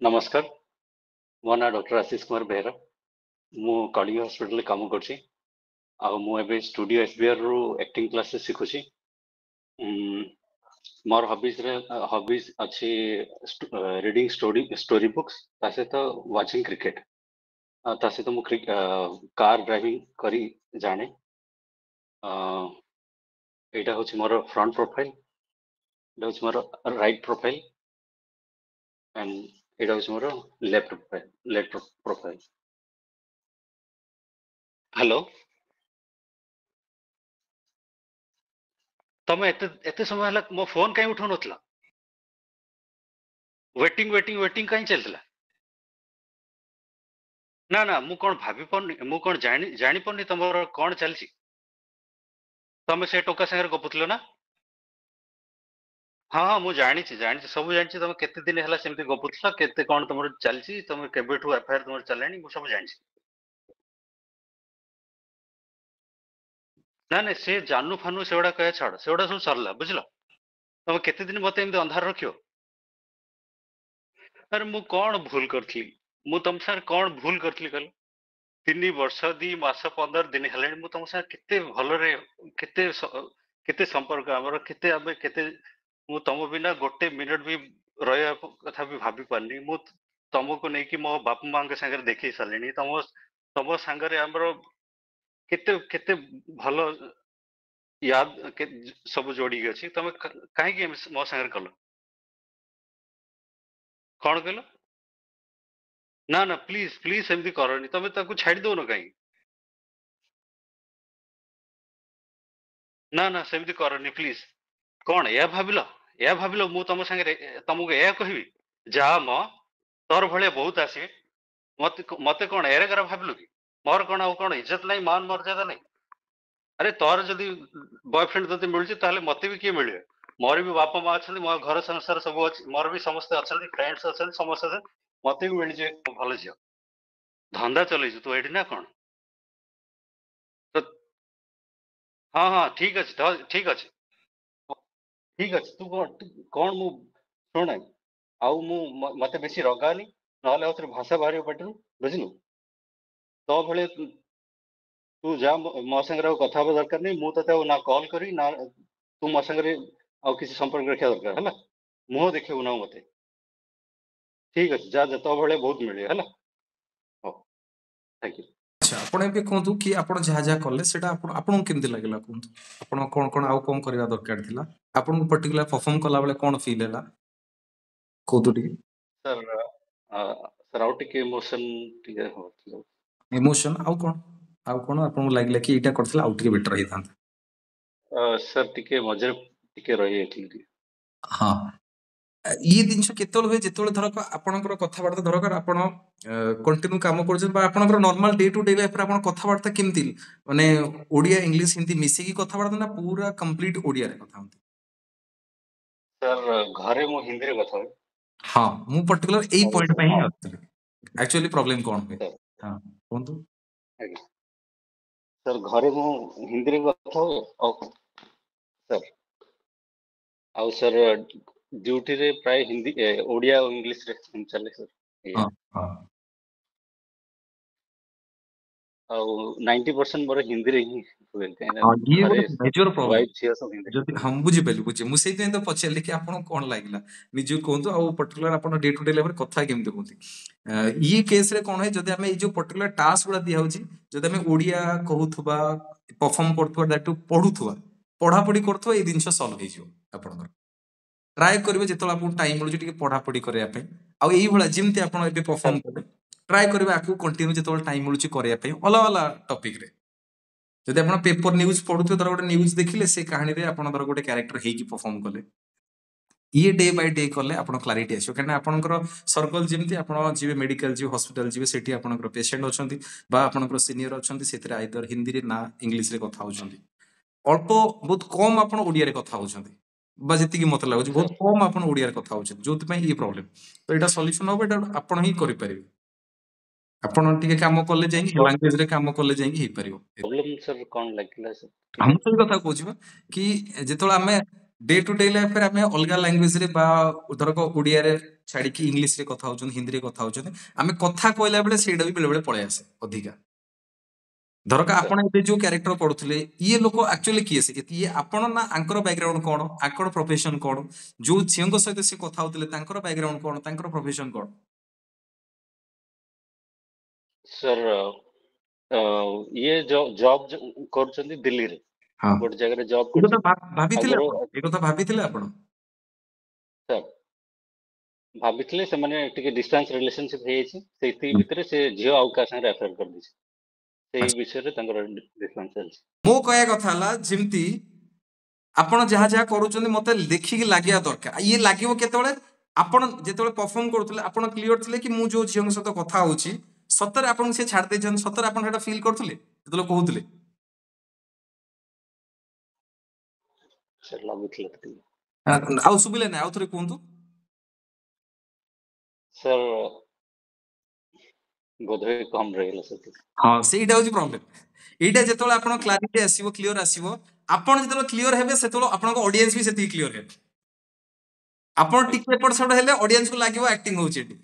नमस्कार मो ना डॉक्टर आशीष कुमार बेहरा मु कलिंग हॉस्पिटल काम करछि आ मु एबे स्टूडियो एसबीआर रो एक्टिंग क्लासेस सिखुछि मोर हॉबीज अछि रीडिंग स्टोरी बुक्स तासे तो वाचिंग क्रिकेट तासे तो मु कार ड्राइविंग करी जाने अ, एटा होछि मोर फ्रंट प्रोफाइल एटा होछि मोर राइट प्रोफाइल एंड एटा होछि मोर लेफ्ट प्रोफाइल हेलो तमे एते एते समय हला मो फोन काई उठो नथला वेटिंग वेटिंग वेटिंग काई चलतला ना ना मु कोन भाबी पन्नी मु कोन जानी पन्नी तमरो कोन चलछि तमे से टोका संगे गपुतलो ना हाँ हाँ मु जानी सब जानी तमे केते दिन हला सेमती गपुतला केते कोन तमरो चलछि तमे केबेठू एफआईआर तमरो चलानी मु सब जानी ना ना से जानू फानू सेवडा कहे छाड़ सेवडा सब सरला बुझलो तमे केते दिन मते एमती अंधार रखियो अरे मु कोन भूल करथली मु तम सर कोन भूल करथली कल 3 वर्ष 2 मास 15 दिन हेले मु तम सर केते भलरे केते केते संपर्क हमर केते आबे केते मु तम बिना गोटे मिनिट भी रहया कथा भी भाबी पारनी मु तमको नै कि मो बाप मां के संगे देखि सालेनी तम तम संगे हमर केते केते भलो याद के सब जोड़ी अछि तमे काहे कि मो संगे कलो कोन कहलो ना ना प्लीज प्लीज सेमती करनी तमे ताको छाडी दो न काई ना ना सेमती करनी प्लीज कोन या भाबिलो मु तम संगे तमको या कहबी जा म तोर भले बहुत आसी मते मते कोन एरे करा भाबिलो कि मोर कोन आ कोन इज्जत नहीं मान मर्यादा नहीं अरे तोर जदी बॉयफ्रेंड जदी मिलछि ताले मते भी के मिलियो मोर भी बापा मां अछन मोर घर संसार सब अछि मोर भी समस्त अछन फ्रेंड्स अछन समस्त अछन मते भी मिल जे भलो जियो धंधा चलै तू एठी ना कोन तो हाँ हाँ ठीक अछि तो ठीक अछि ठीक अछि तू कोन मु सुन आउ मु मते बेसी रगानी नहले आउथरे भाषा बाहरी पटरू बुझलु तो भले तू जा मो संगे ଆଉ କଥା ହବା ଦରକାର ନାହିଁ ମୁଁ ତତେ ଆଉ ନା କଲ୍ କରି ନା ତୁ ମୋ ସାଙ୍ଗରେ ଆଉ କିଛି ସମ୍ପର୍କ ରଖିବା ଦରକାର ହେଲା ମୁହଁ ଦେଖିବୁ ନା ମତେ ଠିକ ଅଛି ଯା ଯେତେବେଳେ ବହୁତ ମିଳିବ ହେଲା ହଉ ଥ୍ୟାଙ୍କ ୟୁ ଆଚ୍ଛା ଆପଣ ଏବେ କୁହନ୍ତୁ କି ଆପଣ ଯାହା ଯାହା କଲେ ସେଟା ଆପଣଙ୍କୁ କେମିତି ଲାଗିଲା କୁହନ୍ତୁ ଆପଣ କଣ କଣ ଆଉ କଣ କରିବା ଦରକାର ଥିଲା ଆପଣଙ୍କୁ ପର୍ଟିକୁଲାର ପରଫର୍ମ କଲା ବେଳେ କଣ ଫିଲ୍ ହେଲା କୁହନ୍ତୁ ଟିକେ ସାର୍ ସାର୍ ଆଉ ଟିକେ ଇମୋସନ ଟିକେ ହଉଥିଲା ଇମୋସନ ଆଉ କଣ ଆପଣଙ୍କୁ ଲାଗିଲା କି ଏଇଟା କରିଥିଲେ ଆଉ ଟିକେ ବେଟର ହେଇଥାନ୍ତା ସାର୍ ଟିକେ ମଝିରେ ଟିକେ ରହିଯାଇଥିଲି ଟିକେ ହଁ ଇଏ ଜିନିଷ କେତେବେଳେ ହୁଏ ଯେତେବେଳେ ଧରକ ଆପଣଙ୍କର କଥାବାର୍ତ୍ତା ଧରକ ଆପଣ କଣ୍ଟିନ୍ୟୁ କାମ କରୁଛନ୍ତି ବା ଆପଣଙ୍କର ନର୍ମାଲ ଡେ ଟୁ ଡେ ଲାଇଫରେ ଆପଣ କଥାବାର୍ତ୍ତା କେମିତି ମାନେ ଓଡିଆ ଇଂଲିଶ ହିନ୍ଦୀ ମିଶିକି କଥାବାର୍ତ୍ତା ନା ପୁରା କମ୍ପ୍ଲିଟ ଓଡିଆରେ କଥା ହୁଅନ୍ତି ସାର୍ ଘରେ ମୁଁ ହିନ୍ଦୀରେ କଥା ହୁଏ ହଁ ମୁଁ ପର୍ଟିକୁଲାର ଏଇ ଆଉ ପଏଣ୍ଟ ପାଇଁ ହିଁ ଆସିଥିଲି ଆକ୍ଚୁଆଲି ପ୍ରୋବ୍ଲେମ କଣ ହୁଏ ସାର୍ ହଁ କୁହନ୍ତୁ ଆଜ୍ଞା ସାର୍ ଘରେ ମୁଁ ହିନ୍ଦୀରେ କଥା ହୁଏ ଆଉ ସାର୍ ଆଉ ସାର୍ ଡ୍ୟୁଟିରେ ପ୍ରାୟ ହିନ୍ଦୀ ଓଡିଆ ଆଉ ଇଂଲିଶରେ ଚାଲେ ସାର୍ ହଁ ଏଇଆ ହଁ ଆଉ 90% ମୋର ହିନ୍ଦୀରେ ହିଁ ହୁଏ କାହିଁକିନା ହଁ ଇଏ ଘରେ ଗୋଟେ ମେଜର ପ୍ରୋବ୍ଲେମ ୱାଇଫ ଝିଅ ସବୁ ହିନ୍ଦୀ ଯଦି ହଁ ବୁଝିପାରିଲି ମୁଁ ସେଇଥିପାଇଁ ତ ପଚାରିଲି କି ଆପଣଙ୍କୁ କଣ ଲାଗିଲା ନିଜକୁ କୁହନ୍ତୁ ଆଉ ପର୍ଟିକୁଲାର ଆପଣ ଡେ ଟୁ ଡେ ଲାଇଫରେ କଥା କେମିତି କୁହନ୍ତି ଇଏ କେସରେ କଣ ହୁଏ ଯଦି ଆମେ ଏଇ ଯୋଉ ପର୍ଟିକୁଲାର ଟାସ୍କ ଗୁଡା ଦିଆହଉଛି ଯଦି ଆମେ ଓଡିଆ କହୁଥିବା ପରଫର୍ମ କରୁଥିବା ଦାଟୁ ପଢୁଥିବା ପଢାପଢି କରୁଥିବା ଏଇ ଜିନିଷ ସଲ୍ଭ ହେଇଯିବ ଆପଣଙ୍କର ଟ୍ରାଏ କରିବେ ଯେତେବେଳେ ଆପଣଙ୍କୁ ଟାଇମ ମିଳୁଛି ଟିକେ ପଢାପଢି କରିବା ପାଇଁ ଆଉ ଏଇଭଳିଆ ଯେମିତି ଆପଣ ଏବେ ପରଫର୍ମ ସାର୍ କଲେ ଟ୍ରାଏ କରିବେ ଆକୁ କଣ୍ଟିନ୍ୟୁ ଯେତେବେଳେ ଟାଇମ ମିଳୁଛି କରିବା ପାଇଁ ଅଲଗା ଅଲଗା ଟପିକରେ ଯଦି ଆପଣ ପେପର ନ୍ୟୁଜ ପଢୁଥିବେ ଧର ଗୋଟେ ନ୍ୟୁଜ ଦେଖିଲେ ସେ କାହାଣୀରେ ଆପଣ ଧର ଗୋଟେ କ୍ୟାରେକ୍ଟର ହେଇକି ପରଫର୍ମ କଲେ ଇଏ ଡେ ବାଇ ଡେ କଲେ ଆପଣ କ୍ଲାରିଟି ଆସିବ କାହିଁକିନା ଆପଣଙ୍କର ସର୍କଲ ଯେମିତି ଆପଣ ଯିବେ ମେଡିକାଲ ଯିବେ ହସ୍ପିଟାଲ ଯିବେ ସେଠି ଆପଣଙ୍କର ପେସେଣ୍ଟ ଅଛନ୍ତି ବା ଆପଣଙ୍କର ସିନିୟର ଅଛନ୍ତି ସେଥିରେ ଆଇଦର ହିନ୍ଦୀରେ ନା ଇଂଲିଶରେ କଥା ହଉଛନ୍ତି ଅଳ୍ପ ବହୁତ କମ ଆପଣ ଓଡିଆରେ କଥା ହଉଛନ୍ତି ବା ଯେତିକି ମତେ ଲାଗୁଛି ବହୁତ କମ ଆପଣ ଓଡିଆରେ କଥା ହଉଛନ୍ତି ଯୋଉଥିପାଇଁ ଇଏ ପ୍ରୋବ୍ଲେମ ତ ଏଇଟା ସଲ୍ୟୁସନ ହବ ଏଇଟା ଆପଣ ହିଁ କରିପାରିବେ ଆପଣ ଟିକେ କାମ କଲେ ଯାଇକି ଲାଙ୍ଗୁଏଜରେ କାମ କଲେ ଯାଇକି ହେଇପାରିବ ପ୍ରୋବ୍ଲେମ ସାର୍ କଣ ଲାଗିଲା ସାର୍ ଆମ ଟିକେ ସେଇ କଥା କହୁଛି ବା କି ଯେତେବେଳେ ଆମେ डे टू डे लाइफ रे आमे अलगा लैंग्वेज रे बा धरक ओडिया रे छाड़ी की इंग्लिश रे कथा होचन हिंदी रे कथा होचन आमे कथा कहला बेले सेडा भी बेले बेले पळे आसे अधिका धरक सर आपण एबे जो कैरेक्टर पढुथले ये लोक एक्चुअली किए से ये आपण ना आंकर बैकग्राउंड कोन आंकर प्रोफेशन कोन जो झियंग सहित से कथा होतले तांकर बैकग्राउंड कोन तांकर प्रोफेशन कोन सर ये जो जॉब କରୁଛନ୍ତି ଦିଲ୍ଲୀରେ हां ଗୋଟେ ଜାଗାରେ ଜବ୍ ଏ କଥା କରୁଛନ୍ତି ଭାବିଥିଲେ ଆଗରୁ ଆପଣ ଏ କଥା ଭାବିଥିଲେ ଆପଣ ସାର୍ ଭାବିଥିଲେ ସେମାନେ ଟିକେ ଡିଷ୍ଟାନ୍ସ ରିଲେସନସିପ ହେଇଯାଇଛି ସେଇଥି ଭିତରେ ସେ ଝିଅ ଆଉ କାହା ସାଙ୍ଗରେ ଆଫେୟାର କରିଦେଇଛି ସେଇ ବିଷୟରେ ତାଙ୍କର ଡିଫରେନ୍ସ ଚାଲିଛି ମୋ କହିବା କଥା ହେଲା ଯେମିତି ଆପଣ ଯାହା ଯାହା କରୁଛନ୍ତି ମତେ ଦେଖିକି ଲାଗିବା ଦରକାର ଇଏ ଲାଗିବ କେତେବେଳେ ଆପଣ ଯେତେବେଳେ ପରଫର୍ମ କରୁଥିଲେ ଆପଣ କ୍ଲିୟର ଥିଲେ କି ମୁଁ ଯୋଉ ଝିଅଙ୍କ ସହିତ କଥା ହଉଛି ସତରେ ଆପଣଙ୍କୁ ସେ ଛାଡି ଦେଇଛନ୍ତି ସତରେ ଆପଣ ସେଟା ଫିଲ୍ କରୁଥିଲେ ଯେତେବେଳେ କହୁଥିଲେ ସାର୍ ଲାଗୁଥିଲା ଟିକେ ଆଉ ଶୁଭିଲେ ନାହିଁ ଆଉ ଥରେ କୁହନ୍ତୁ ସାର୍ ବୋଧହୁଏ କମ୍ ରହିଗଲା ସେଠି ହଁ ସେଇଟା ହଉଛି ପ୍ରୋବ୍ଲେମ ଏଇଟା ଯେତେବେଳେ ଆପଣ କ୍ଲାରିଟି ଆସିବ କ୍ଲିୟର ଆସିବ ଆପଣ ଯେତେବେଳେ କ୍ଲିୟର ହେବେ ସେତେବେଳେ ଆପଣଙ୍କ ଅଡିଏନ୍ସ ବି ସେତିକି କ୍ଲିୟର ହେବେ ଆପଣ ଟିକେ ଏପଟ ସେପଟ ହେଲେ ଅଡିଏନ୍ସକୁ ଲାଗିବ ଆକ୍ଟିଂ ହଉଛି ଏଠି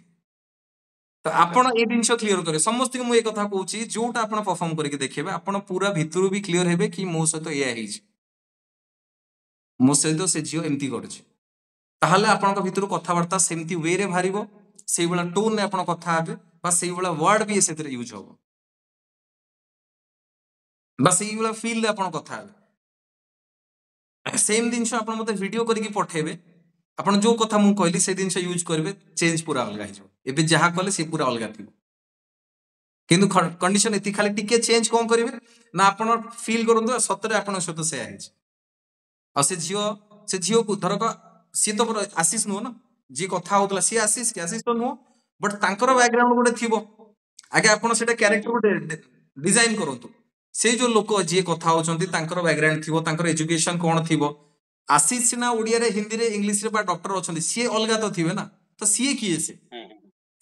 ତ ଆପଣ ଏ ଜିନିଷ କ୍ଲିୟର କରିବେ ସମସ୍ତଙ୍କୁ ମୁଁ ଏ କଥା କହୁଛି ଯୋଉଟା ଆପଣ ପରଫର୍ମ କରିକି ଦେଖେଇବେ ଆପଣ ପୁରା ଭିତରୁ ବି କ୍ଲିୟର ହେବେ କି ମୋ ସହିତ ଏଇଆ ହେଇଛି ମୋ ସହିତ ସେ ଝିଅ ଏମିତି କରୁଛି ତାହେଲେ ଆପଣଙ୍କ ଭିତରୁ କଥାବାର୍ତ୍ତା ସେମିତି ୱେରେ ବାହାରିବ ସେଇଭଳିଆ ଟୋନରେ ଆପଣ କଥା ହେବେ ବା ସେଇଭଳିଆ ୱାର୍ଡ ବି ସେଥିରେ ୟୁଜ ହବ ବା ସେଇଭଳିଆ ଫିଲ୍ଡରେ ଆପଣ କଥା ହେବେ ସେମ୍ ଜିନିଷ ଆପଣ ମତେ ଭିଡିଓ କରିକି ପଠେଇବେ ଆପଣ ଯୋଉ କଥା ମୁଁ କହିଲି ସେ ଜିନିଷ ୟୁଜ କରିବେ ଚେଞ୍ଜ ପୁରା ଅଲଗା ହେଇଯିବ ଏବେ ଯାହା କଲେ ସେ ପୁରା ଅଲଗା ଥିବ କିନ୍ତୁ କଣ୍ଡିସନ ଏତିକି ଖାଲି ଟିକେ ଚେଞ୍ଜ କଣ କରିବେ ନା ଆପଣ ଫିଲ୍ କରନ୍ତୁ ସତରେ ଆପଣଙ୍କ ସହିତ ସେୟା ହେଇଛି ଆଉ ସେ ଝିଅକୁ ଧରକ ସିଏ ତ ଆଶିଷ ନୁହଁ ନା ଯିଏ କଥା ହଉଥିଲା ସିଏ ଆଶିଷ କି ଆଶିଷ ତ ନୁହଁ ବଟ୍ ତାଙ୍କର ବ୍ୟାକଗ୍ରାଉଣ୍ଡ ଗୋଟେ ଥିବ ଆগে ଆପଣ ସେଟା କ୍ୟାରେକ୍ଟର ଗୋଟେ ଡିଜାଇନ କରନ୍ତୁ ସେଇ ଯୋଉ ଲୋକ ଯିଏ କଥା ହଉଛନ୍ତି ତାଙ୍କର ବ୍ୟାକଗ୍ରାଉଣ୍ଡ ଥିବ ତାଙ୍କର ଏଜୁକେସନ କଣ ଥିବ ଆଶିଷ ସିନା ଓଡିଆରେ ହିନ୍ଦୀରେ ଇଂଲିଶରେ ବା ଡକ୍ଟର ଅଛନ୍ତି ସିଏ ଅଲଗା ତ ଥିବେ ନା ତ ସିଏ କିଏ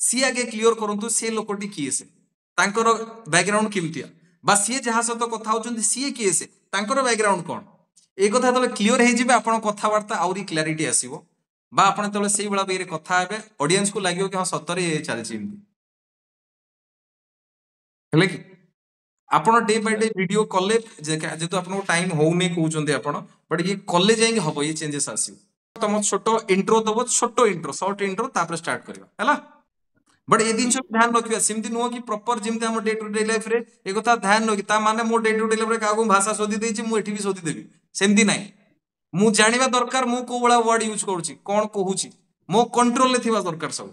ସିଏ ଆଗେ କ୍ଲିୟର କରନ୍ତୁ ସେ ଲୋକଟି କିଏ ସେ ତାଙ୍କର ବ୍ୟାକଗ୍ରାଉଣ୍ଡ କେମିତିଆ ବା ସିଏ ଯାହା ସହିତ କଥା ହଉଛନ୍ତି ସିଏ କିଏ ସେ ତାଙ୍କର ବ୍ୟାକଗ୍ରାଉଣ୍ଡ କଣ এই কথা যেତେବେଳେ କ୍ଲିୟର ହେଇଯିବେ ଆପଣ କଥାବାର୍ତ୍ତା ଆହୁରି କ୍ଲାରିଟି ଆସିବ ବା ଆପଣ ଯେତେବେଳେ ସେଇଭଳିଆ ୱେରେ କଥା ହେବେ ଅଡିଏନ୍ସକୁ ଲାଗିବ କି ହଁ ସତରେ ଚାଲିଛି ଏମିତି ହେଲେ କି ଆପଣ ଡେ ବାଇ ଡେ ଭିଡିଓ କଲେ ଯେହେତୁ ଆପଣଙ୍କୁ ଟାଇମ ହଉନି କହୁଛନ୍ତି ଆପଣ ବଟ୍ ଇଏ କଲେ ଯାଇକି ହବ ଇଏ ଚେଞ୍ଜେସ୍ ଆସିବ ତମ ଛୋଟ ଇଣ୍ଟ୍ରୋ ଦବ ଛୋଟ ଇଣ୍ଟ୍ରୋ ସର୍ଟ ଇଣ୍ଟ୍ରୋ ତାପରେ ଷ୍ଟାର୍ଟ କରିବା ହେଲା बट ये जिन ध्यान रखिए सेमती नुह कि प्रॉपर जमी आम डे टू डे लाइफ रे ए कथा ध्यान रखी ता माने मो डे टू डे लाइफ रे काको भाषा शोधी देछि मु एठी भी शोधी देबी सेमती नाही मु जानिबा दरकार मु को बळा वर्ड यूज करूछि कोन कहूछि मो कंट्रोल ले थिबा दरकार सब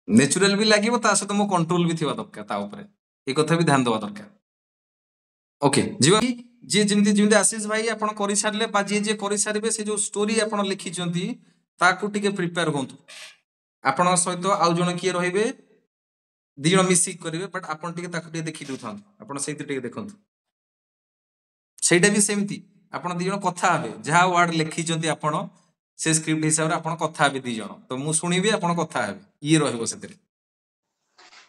नेचुरल भी लागिबो ता सहित मो कंट्रोल भी थिबा दरकार ता ऊपर ए कथा भी ध्यान देबा दरकार ओके जीवा जे जेमती जेमती आशीष भाई आपण करि सारले बा जे करि सारिबे से जो स्टोरी आपण लिखि चंती ताकू टिके प्रिपेयर होंतु आपण सहित आउ जण किए रहिबे दी जण मिसी करिवे बट आपण टिके ताकू टिके देखि दुथान आपण सेति टिके देखंतु सेटा भी सेमती आपण दी जण कथा हबे जहा वर्ड लिखि चंती आपण से स्क्रिप्ट हिसाब रे आपण कथा हबे दी जण तो मु सुनिबे आपण कथा हबे ये रहइबो सेति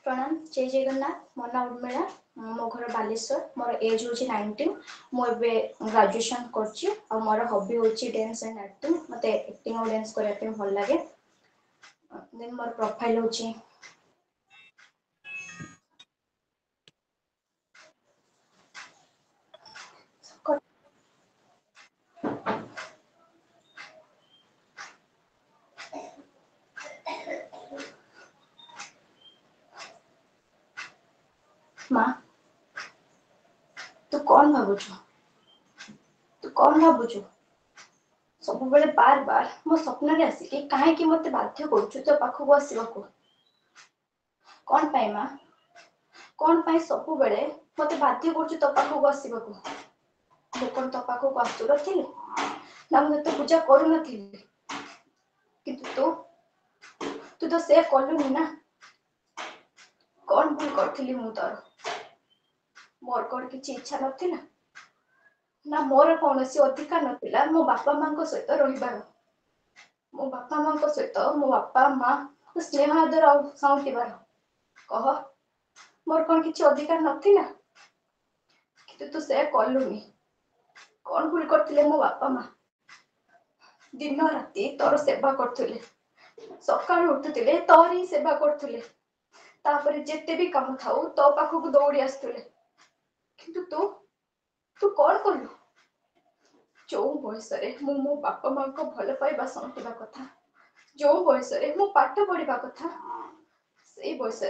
प्रणाम जय जगन्नाथ मो ना उर्मिला मो घर बालेश्वर मोर एज हूँ 19 मुझे ग्रेजुएशन करची और मोर हॉबी होची डांस एंड एक्टिंग मते एक्टिंग और डांस करया पे भल लागे देन मोर प्रोफाइल होची माँ तू कौन भाबुଛୁ तू कौन भाबुଛୁ सब बेले बार बार मो स्वप्न रे आसी काहे कि मते बाध्य करछु तो पाखु आसीबाकू कौन पाई माँ कौन पाई सब बेले मते बाध्य करछु तो पाखु आसीबाकू मो कोन तो पाखु आसु रथिले ना मु तो पूजा करू नथिले किंतु तू तो से कलुनी ना कौन भूल करथिली मु तोर मोर कोन किछि इच्छा नथिला ना मोर कौनसी अधिकार नथिला मो बापा मां को सहित रहिबार मो बापा मां को सहित मो बापा मां स्नेह आदर और साउंटिबार कह मोर कोन किछि अधिकार नथिला किंतु तू से कलुनी कौन भूल करथिले मो बापा माँ दिन राति तोर सेवा करथुले सकाळु उठुथिले तोर ही सेवा करथुले तापरे जेते भी काम थाउ तो पाखु दौड़ी आसुथिले किंतु तू तू कौन कलु जो बयस मु मो बापा माँ को भल पाइबा संटिबा कथा जो बयस मु पाठ पढ़िबा कथा से बयस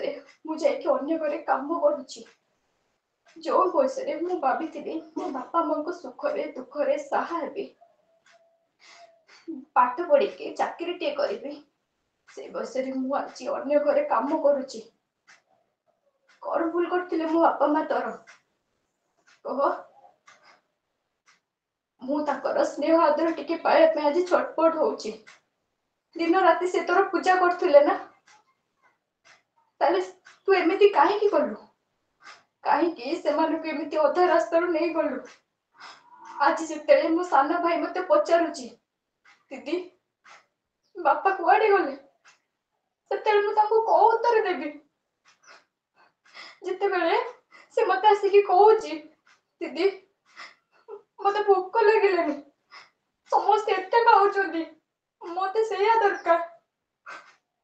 मु जाइके अन्य घरे काम करूची जो बयस मु भाभी मो बापा माँ को सुखरे दुखरे साहा हेबी पाठ पढ़ी के चाकरी टे करी से बयस मु आज अन्य घरे काम करूची कौन भूल करथिले मो बापा माँ तोर कह मु ताकर स्नेह आदर टिके पाए पे आज छटपट होउची दिन राति से तोर पूजा करथुले ना ताले तू एमिति काहे की करलु काहे की से मानु के एमिति अधा रास्ता रो नहीं गलु आज जेतेले मो साना भाई मते पचारुची दीदी बापा कुआडे गले सेतेले मु ताको को उत्तर देबी जिते बेले से मते आसी की कहूची दीदी मते भूख लागिलानी समस्त एते खाउचोदी मते सेया दरकार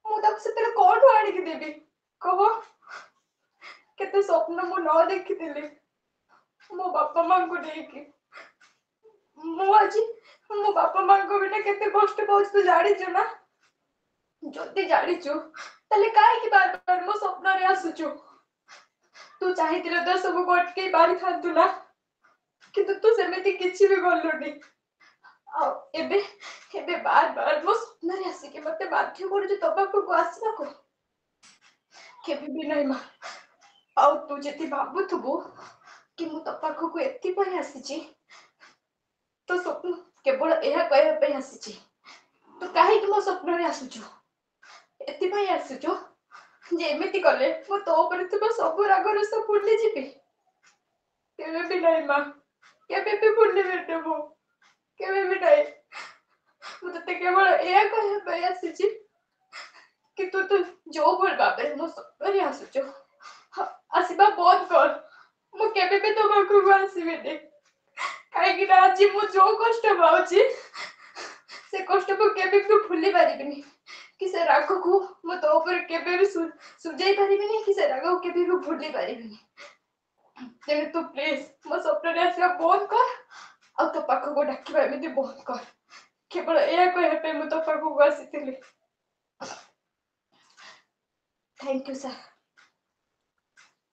मु ताको सेतेले कोठो आनी की देबी कह केते स्वप्न मु न देखिथिली मो बापा मां को देकी मु आज मो बापा मां को बिना केते कष्ट पाउछ तू जानि छु ना जति जानि छु तले काहे की बार बार मो स्वप्न रे आसुछु तू चाहिथिले तो सब कोटके बारी खातु ना किंतु तू सेमेति किछि भी गलुनी आ एबे एबे बार बार मो स्वप्न रे आसी के मते बाध्य करू तो बापा को आसीबा को केबे भी नहीं मा आ तू जति भाबुथबो कि मु तो पाखो को एति पय आसीची तो स्वप्न केवल एहा कहया पे आसीची तो काहे कि मो स्वप्न रे आसुछु एति पय आसुछु जे एमिति कले मो तो ऊपर तो सब राग रस भूली जीबी केबे भी नहीं मा केबे भी भूली बेटबो केबे भी नहीं मु तते केवल एहा कहया पे आसीची कि तू तो जो बोल बाबे मो स्वप्न रे आसुछु आसीबा बहुत कर मु केबे भी तो बाकु आसीबे दे काहे कि आज मु जो कष्ट पाउची से कष्ट को केबे भी भूली पारिबिनी कि से राग को मु तो ऊपर केबे भी सुजाई पारिबिनी कि से राग को केबे भी भूली पारिबिनी तेरे तू प्लीज मो स्वप्न रे आसीबा बंद कर आ तो पाखो को डाकिबा एमिति बंद कर केवल एया कहया पे मु तो पाखो को आसीथिली थैंक यू सर